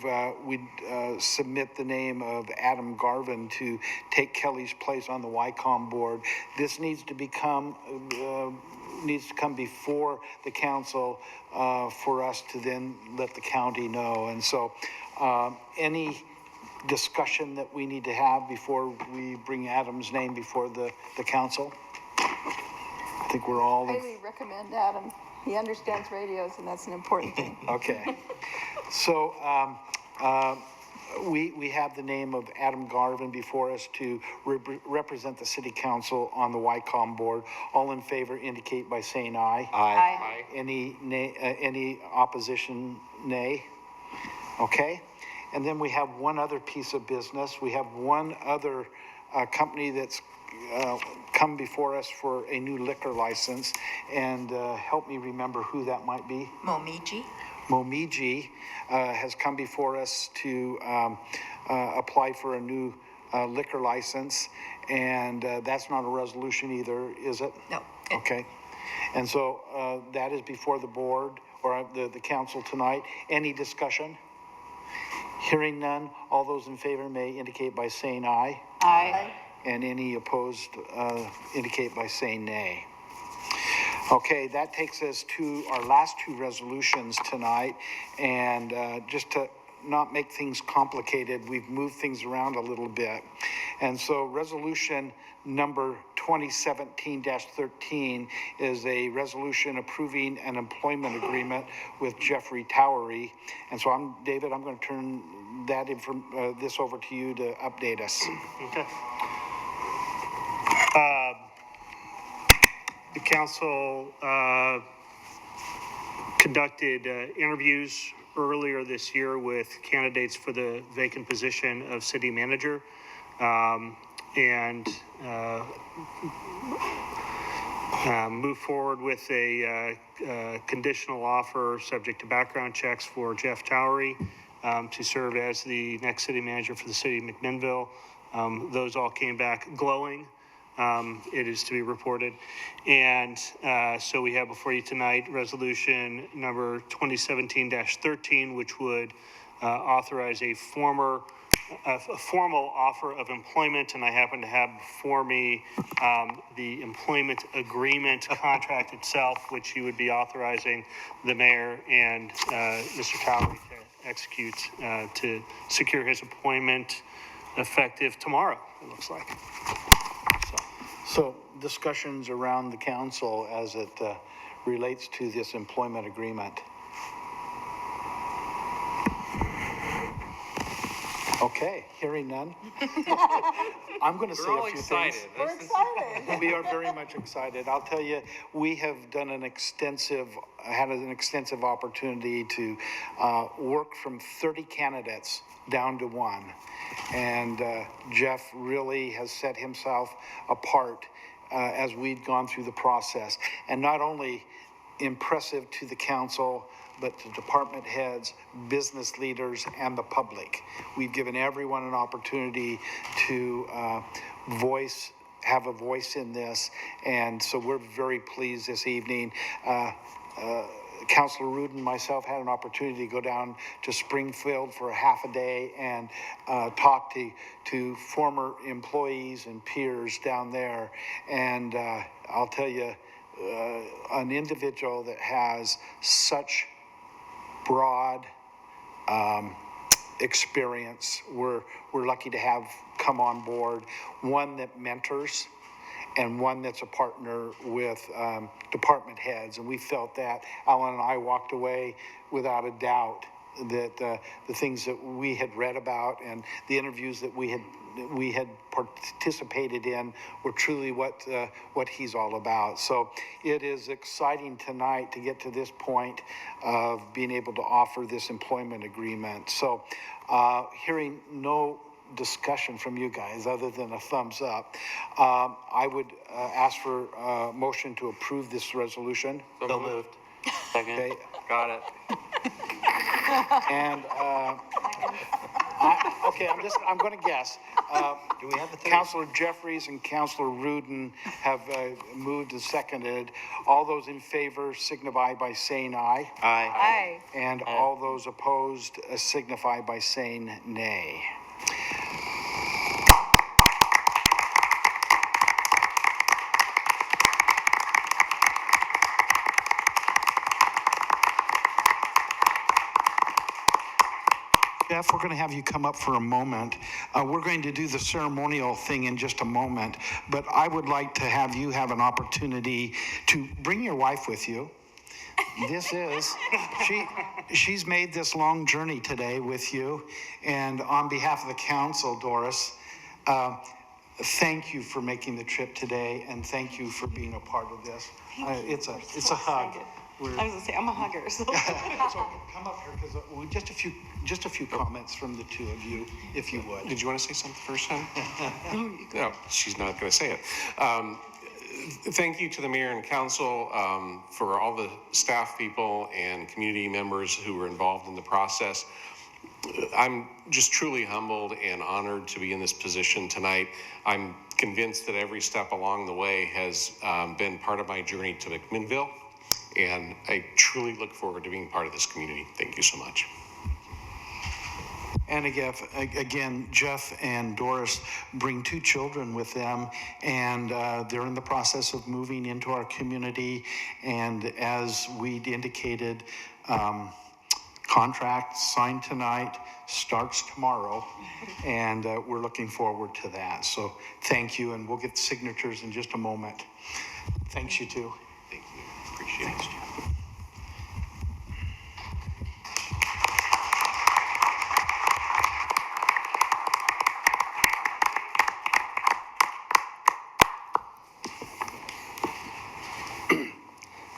submit the name of Adam Garvin to take Kelly's place on the YCOM board. This needs to come before the council for us to then let the county know. And so any discussion that we need to have before we bring Adam's name before the council? I think we're all... Highly recommend Adam. He understands radios, and that's an important thing. Okay. So we have the name of Adam Garvin before us to represent the city council on the YCOM board. All in favor indicate by saying aye. Aye. Any opposition, nay? Okay. And then we have one other piece of business. We have one other company that's come before us for a new liquor license, and help me remember who that might be. Momiji has come before us to apply for a new liquor license, and that's not a resolution either, is it? No. Okay. And so that is before the board or the council tonight. Any discussion? Hearing none, all those in favor may indicate by saying aye. Aye. And any opposed indicate by saying nay. Okay, that takes us to our last 2 resolutions tonight. And just to not make things complicated, we've moved things around a little bit. And so resolution number 2017-13 is a resolution approving an employment agreement with Jeffrey Towery. And so David, I'm going to turn that this over to you to update us. Okay. The council conducted interviews earlier this year with candidates for the vacant position of city manager, and move forward with a conditional offer subject to background checks for Jeff Towery to serve as the next city manager for the city of McMinnville. Those all came back glowing. it is to be reported. And so we have before you tonight resolution number 2017-13, which would authorize a formal offer of employment, and I happen to have before me the employment agreement contract itself, which you would be authorizing the mayor and Mr. Towery to execute to secure his appointment effective tomorrow, it looks like. So discussions around the council as it relates to this employment agreement. Okay, hearing none. I'm going to say a few things. We're excited. We are very much excited. I'll tell you, we have done had an extensive opportunity to work from 30 candidates down to one. And Jeff really has set himself apart as we've gone through the process. And not only impressive to the council, but to department heads, business leaders, and the public. We've given everyone an opportunity to have a voice in this, and so we're very pleased this evening. Councilor Rudin and myself had an opportunity to go down to Springfield for a half a day and talk to former employees and peers down there, and I'll tell you, an individual that has such broad experience, we're lucky to have come on board, one that mentors and one that's a partner with department heads. And we felt that. Alan and I walked away without a doubt that the things that we had read about and the interviews that we had participated in were truly what he's all about. So it is exciting tonight to get to this point of being able to offer this employment agreement. So hearing no discussion from you guys other than a thumbs up, I would ask for a motion to approve this resolution. So moved. Second. Okay. Got it. And I'm going to guess. Do we have a third? Councilor Jeffries and Councilor Rudin have moved and seconded. All those in favor signify by saying aye. Aye. Aye. And all those opposed signify by saying nay. Jeff, we're going to have you come up for a moment. We're going to do the ceremonial thing in just a moment, but I would like to have you have an opportunity to bring your wife with you. She's made this long journey today with you, and on behalf of the council, Doris, thank you for making the trip today, and thank you for being a part of this. It's a hug. I was going to say, I'm a hugger. So. So come up here, because just a few comments from the two of you, if you would. Did you want to say something first, Sam? No, she's not going to say it. Thank you to the mayor and council for all the staff people and community members who were involved in the process. I'm just truly humbled and honored to be in this position tonight. I'm convinced that every step along the way has been part of my journey to McMinnville, and I truly look forward to being part of this community. Thank you so much. And again, Jeff and Doris bring two children with them, and they're in the process of moving into our community. And as we indicated, contract signed tonight, starts tomorrow, and we're looking forward to that. So thank you, and we'll get the signatures in just a moment. Thanks, you two. Thank you. Appreciate it.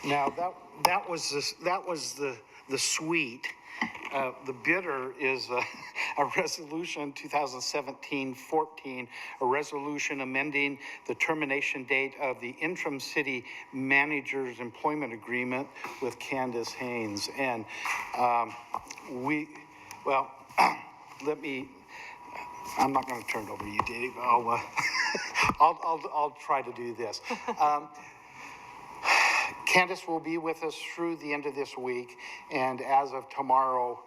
Now that was the sweet. The bitter is a resolution 2017-14, a resolution amending the termination date of the interim city manager's employment agreement with Candace Haines. And let me I'm not going to turn it over to you, Dave. I'll try to do this. Candace will be with us through the end of this week, and as of tomorrow,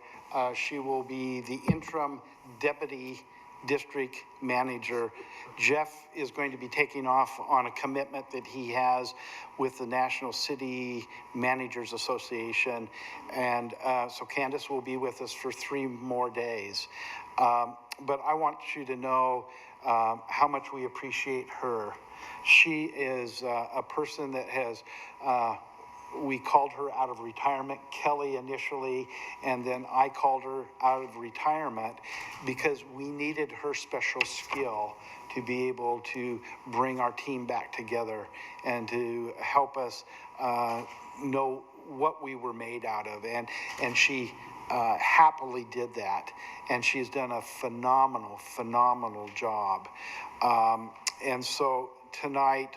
she will be the interim deputy district manager. Jeff is going to be taking off on a commitment that he has with the National City Managers Association, and so Candace will be with us for 3 more days. But I want you to know how much we appreciate her. She is a person that has, we called her out of retirement, Kelly initially, and then I called her out of retirement because we needed her special skill to be able to bring our team back together and to help us know what we were made out of. And she happily did that, and she's done a phenomenal job. And so tonight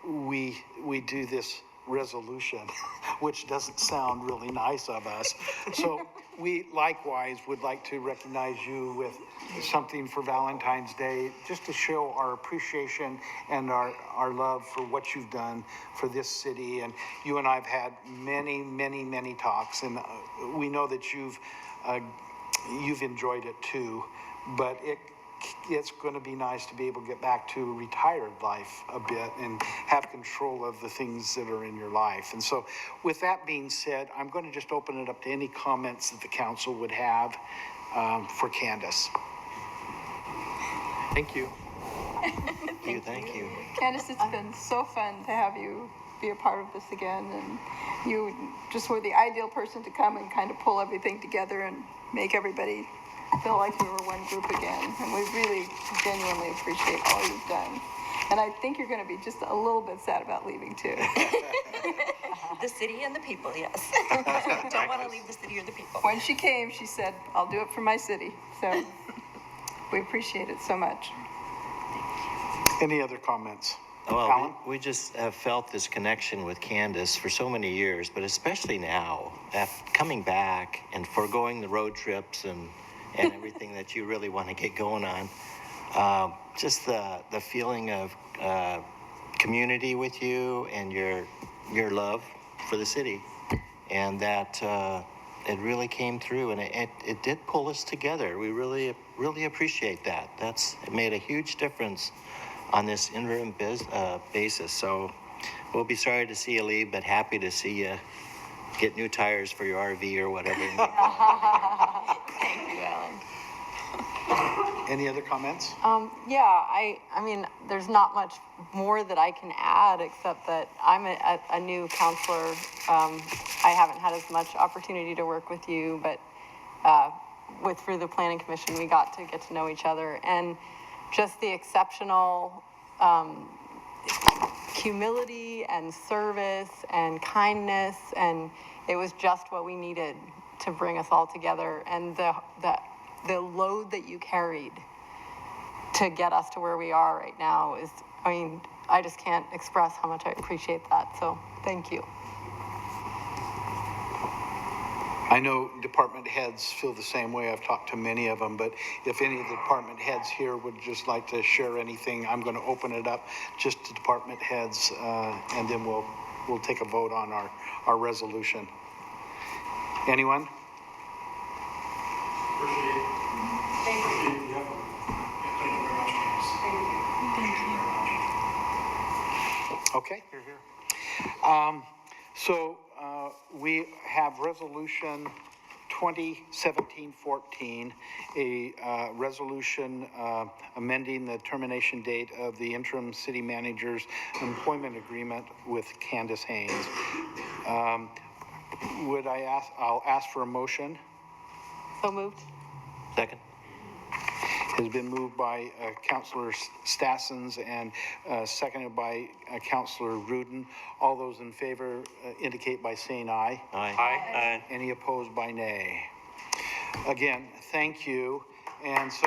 we do this resolution, which doesn't sound really nice of us. So we likewise would like to recognize you with something for Valentine's Day, just to show our appreciation and our love for what you've done for this city. And you and I have had many talks, and we know that you've enjoyed it too, but it's going to be nice to be able to get back to retired life a bit and have control of the things that are in your life. And so with that being said, I'm going to just open it up to any comments that the council would have for Candace. Thank you. Thank you. Candace, it's been so fun to have you be a part of this again, and you just were the ideal person to come and kind of pull everything together and make everybody feel like we were one group again. And we really genuinely appreciate all you've done. And I think you're going to be just a little bit sad about leaving too. The city and the people, yes. Don't want to leave the city or the people. When she came, she said, I'll do it for my city. So we appreciate it so much. Any other comments? Well, we just have felt this connection with Candace for so many years, but especially now, coming back and foregoing the road trips and everything that you really want to get going on. Just the feeling of community with you and your love for the city, and that it really came through, and it did pull us together. We really appreciate that. It made a huge difference on this interim basis. So we'll be sorry to see you leave, but happy to see you get new tires for your RV or whatever. Thank you, Alan. Any other comments? Yeah, I mean, there's not much more that I can add except that I'm a new counselor. I haven't had as much opportunity to work with you, but through the Planning Commission, we got to get to know each other, and just the exceptional humility and service and kindness, and it was just what we needed to bring us all together. And the load that you carried to get us to where we are right now is, I mean, I just can't express how much I appreciate that. So thank you. I know department heads feel the same way. I've talked to many of them, but if any of the department heads here would just like to share anything, I'm going to open it up just to department heads, and then we'll take a vote on our resolution. Anyone? Thank you. Thank you very much, Candace. Thank you. Okay. So we have resolution 2017-14, a resolution amending the termination date of the interim city manager's employment agreement with Candace Haines. I'll ask for a motion. So moved. Second. Has been moved by Councillor Stassens and seconded by Councillor Rudin. All those in favor indicate by saying aye. Aye. Aye. Any opposed by nay. Again, thank you. And so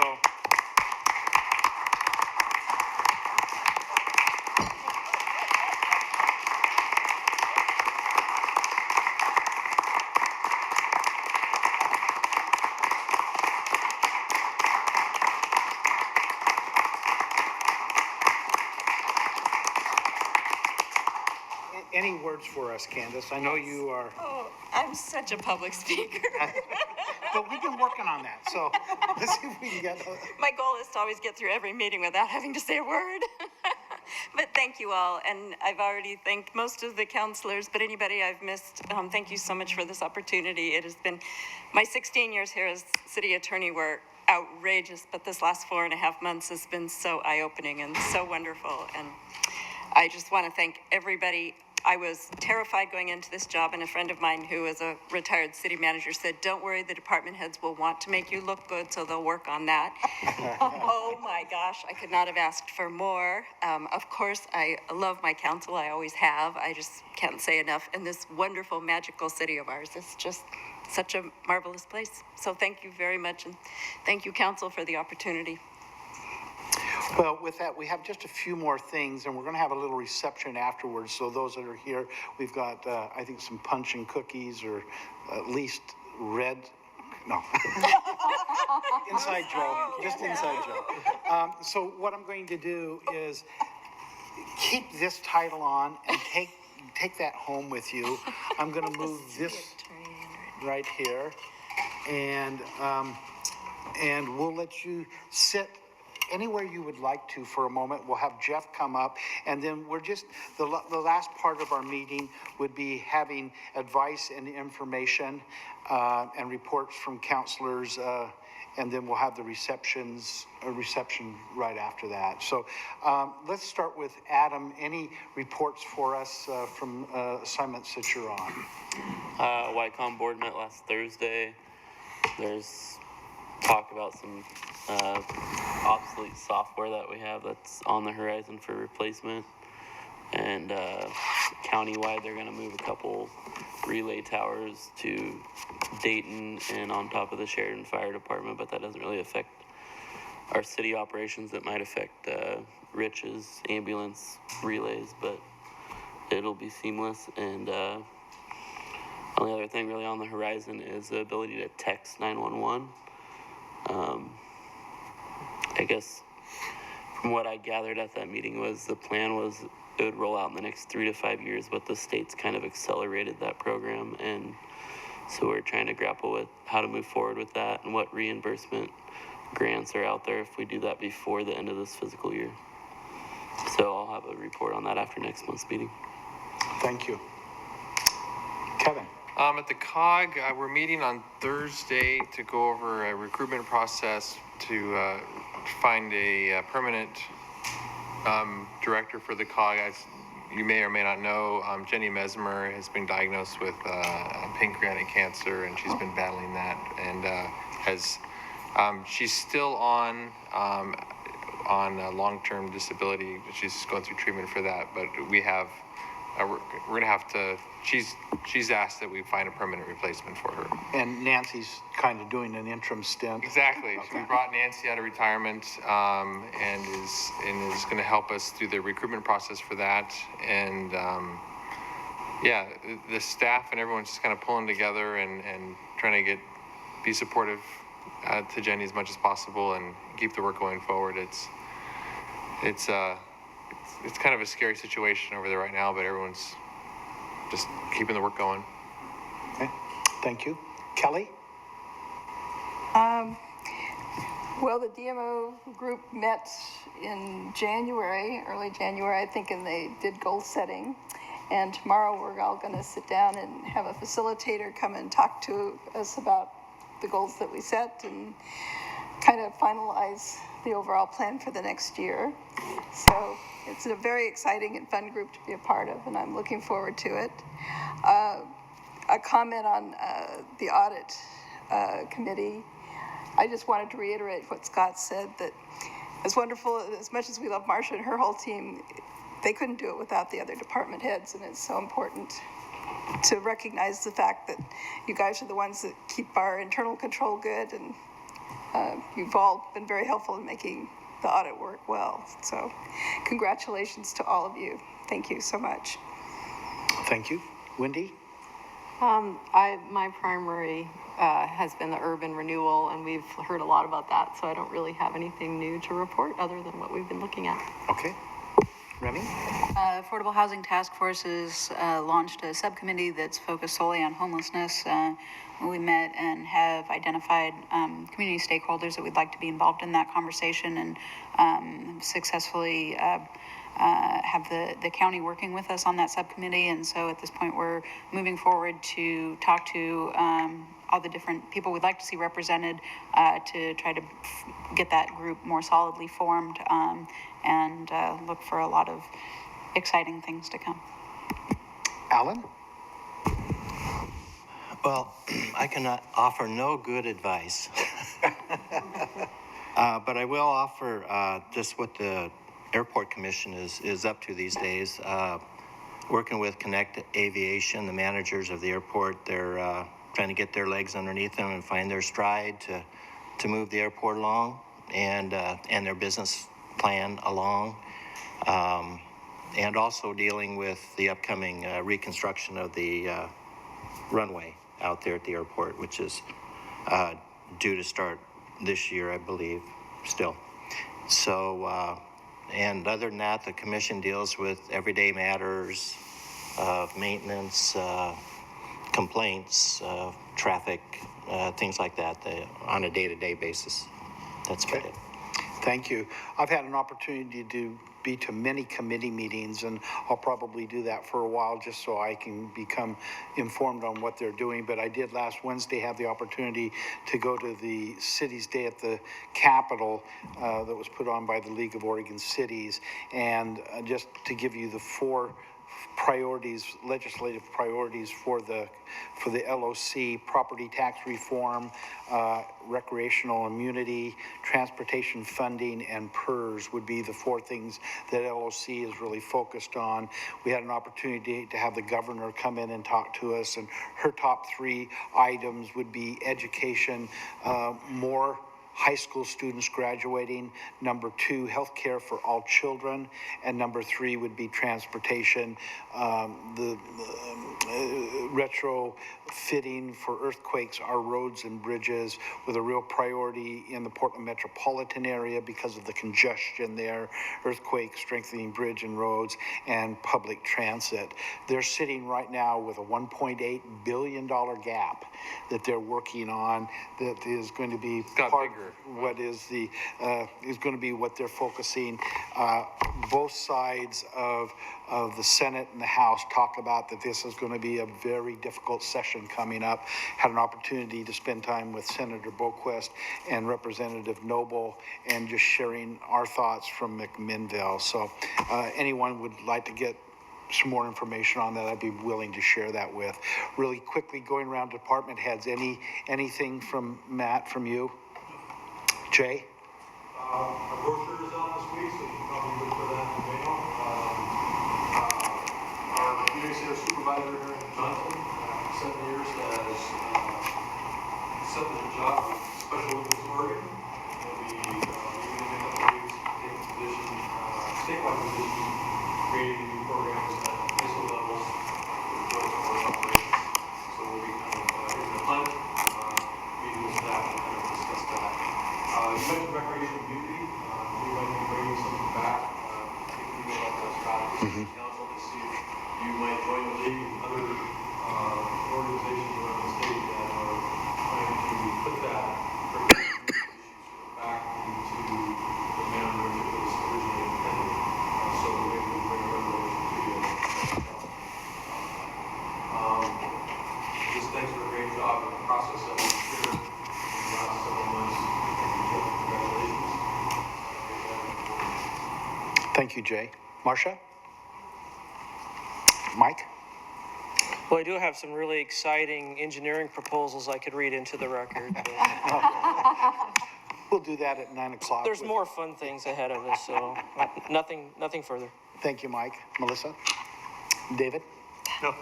any words for us, Candace? I know you are, Oh, I'm such a public speaker. but we've been working on that, so let's see if we can get. My goal is to always get through every meeting without having to say a word. But thank you all, and I've already thanked most of the counselors, but anybody I've missed, thank you so much for this opportunity. It has been, my 16 years here as city attorney were outrageous, but this last 4.5 months has been so eye-opening and so wonderful, and I just want to thank everybody. I was terrified going into this job, and a friend of mine who is a retired city manager said, don't worry, the department heads will want to make you look good, so they'll work on that. Oh my gosh, I could not have asked for more. Of course, I love my council, I always have. I just can't say enough. And this wonderful, magical city of ours is just such a marvelous place. So thank you very much, and thank you, council, for the opportunity. Well, with that, we have just a few more things, and we're going to have a little reception afterwards. So those that are here, we've got, I think, some punch and cookies, or at least red. No. Inside joke. Just inside joke. So what I'm going to do is keep this title on and take that home with you. I'm going to move this right here, and we'll let you sit anywhere you would like to for a moment. We'll have Jeff come up, and then we're just, the last part of our meeting would be having advice and information and reports from counselors, and then we'll have the reception right after that. So let's start with Adam. Any reports for us from assignments that you're on? YCOM board met last Thursday. There's talk about some obsolete software that we have that's on the horizon for replacement, and countywide they're going to move a couple relay towers to Dayton and on top of the Sheridan Fire Department, but that doesn't really affect our city operations. It might affect Rich's ambulance relays, but it'll be seamless. And only other thing really on the horizon is the ability to text 911. I guess from what I gathered at that meeting was the plan was it would roll out in the next 3 to 5 years, but the state's kind of accelerated that program, and so we're trying to grapple with how to move forward with that and what reimbursement grants are out there if we do that before the end of this fiscal year. So I'll have a report on that after next month's meeting. Thank you. Kevin. At the COG, we're meeting on Thursday to go over a recruitment process to find a permanent director for the COG. As you may or may not know, Jenny Mesmer has been diagnosed with pancreatic cancer, and she's been battling that, and she's still on long-term disability. She's going through treatment for that, but we have we're going to have to. She's asked that we find a permanent replacement for her. And Nancy's kind of doing an interim stint. Exactly. Okay. So we brought Nancy out of retirement, and is going to help us through the recruitment process for that. And yeah, the staff and everyone's just kind of pulling together and trying to be supportive to Jenny as much as possible and keep the work going forward. It's kind of a scary situation over there right now, but everyone's just keeping the work going. Okay, thank you. Kelly? Well, the DMO group met in January, early January, I think, and they did goal setting. And tomorrow we're all going to sit down and have a facilitator come and talk to us about the goals that we set and kind of finalize the overall plan for the next year. So it's a very exciting and fun group to be a part of, and I'm looking forward to it. A comment on the audit committee. I just wanted to reiterate what Scott said, that as wonderful, as much as we love Marcia and her whole team, they couldn't do it without the other department heads, and it's so important to recognize the fact that you guys are the ones that keep our internal control good, and you've all been very helpful in making the audit work well. So congratulations to all of you. Thank you so much. Thank you. Wendy? My primary has been the urban renewal, and we've heard a lot about that, so I don't really have anything new to report other than what we've been looking at. Okay. Remy? Affordable Housing Task Force has launched a subcommittee that's focused solely on homelessness. We met and have identified community stakeholders that we'd like to be involved in that conversation, and successfully have the county working with us on that subcommittee. And so at this point, we're moving forward to talk to all the different people we'd like to see represented to try to get that group more solidly formed, and look for a lot of exciting things to come. Alan? Well, I cannot offer no good advice. But I will offer just what the Airport Commission is up to these days. Working with Connect Aviation, the managers of the airport, they're trying to get their legs underneath them and find their stride to move the airport along and their business plan along. And also dealing with the upcoming reconstruction of the runway out there at the airport, which is due to start this year, I believe, still. So, and other than that, the commission deals with everyday matters of maintenance, complaints, traffic, things like that on a day-to-day basis. That's about it. Thank you. I've had an opportunity to be to many committee meetings, and I'll probably do that for a while just so I can become informed on what they're doing. But I did last Wednesday have the opportunity to go to the Cities Day at the Capitol that was put on by the League of Oregon Cities. And just to give you the 4 priorities, legislative priorities for the LOC: property tax reform, recreational immunity, transportation funding, and PERS would be the 4 things that LOC is really focused on. We had an opportunity to have the governor come in and talk to us, and her top 3 items would be education, more high school students graduating, number 2, health care for all children, and number 3 would be transportation, the retrofitting for earthquakes, our roads and bridges, with a real priority in the Portland metropolitan area because of the congestion there, earthquake, strengthening bridge and roads, and public transit. They're sitting right now with a $1.8 billion gap that they're working on that is going to be part of what is going to be what they're focusing. Both sides of the Senate and the House talk about that this is going to be a very difficult session coming up. Had an opportunity to spend time with Senator Boquist and Representative Noble and just sharing our thoughts from McMinnville. So anyone would like to get some more information on that, I'd be willing to share that with. Really quickly, going around department heads, anything from Matt, from you? Jay? Our brochure is out this week, so you can probably look for that in the mail. Our community center supervisor here in Johnson, 7 years, has accepted a job with Special Olympics Oregon. He'll be leaving in a couple weeks, taking a position, statewide position, creating new programs at high school levels for joint sports operations. So we'll be kind of in the hunt, meeting with staff and kind of discuss that. You mentioned recreational community. We might be bringing something back, thinking about those strategies to the council to see if you might join the league and other organizations around the state that are trying to put that recreational issue back into the manner in which it was originally intended. So maybe we'll bring a resolution to you. Just thanks for a great job in the process that we've shared in the last several months. Thank you, Jay. Marcia? Mike? Well, I do have some really exciting engineering proposals I could read into the record. We'll do that at 9 o'clock. There's more fun things ahead of us, so nothing further. Thank you, Mike. Melissa? David? No.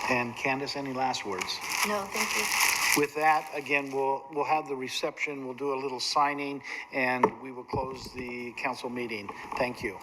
And Candace, any last words? No, thank you. With that, again, we'll have the reception, we'll do a little signing, and we will close the council meeting. Thank you.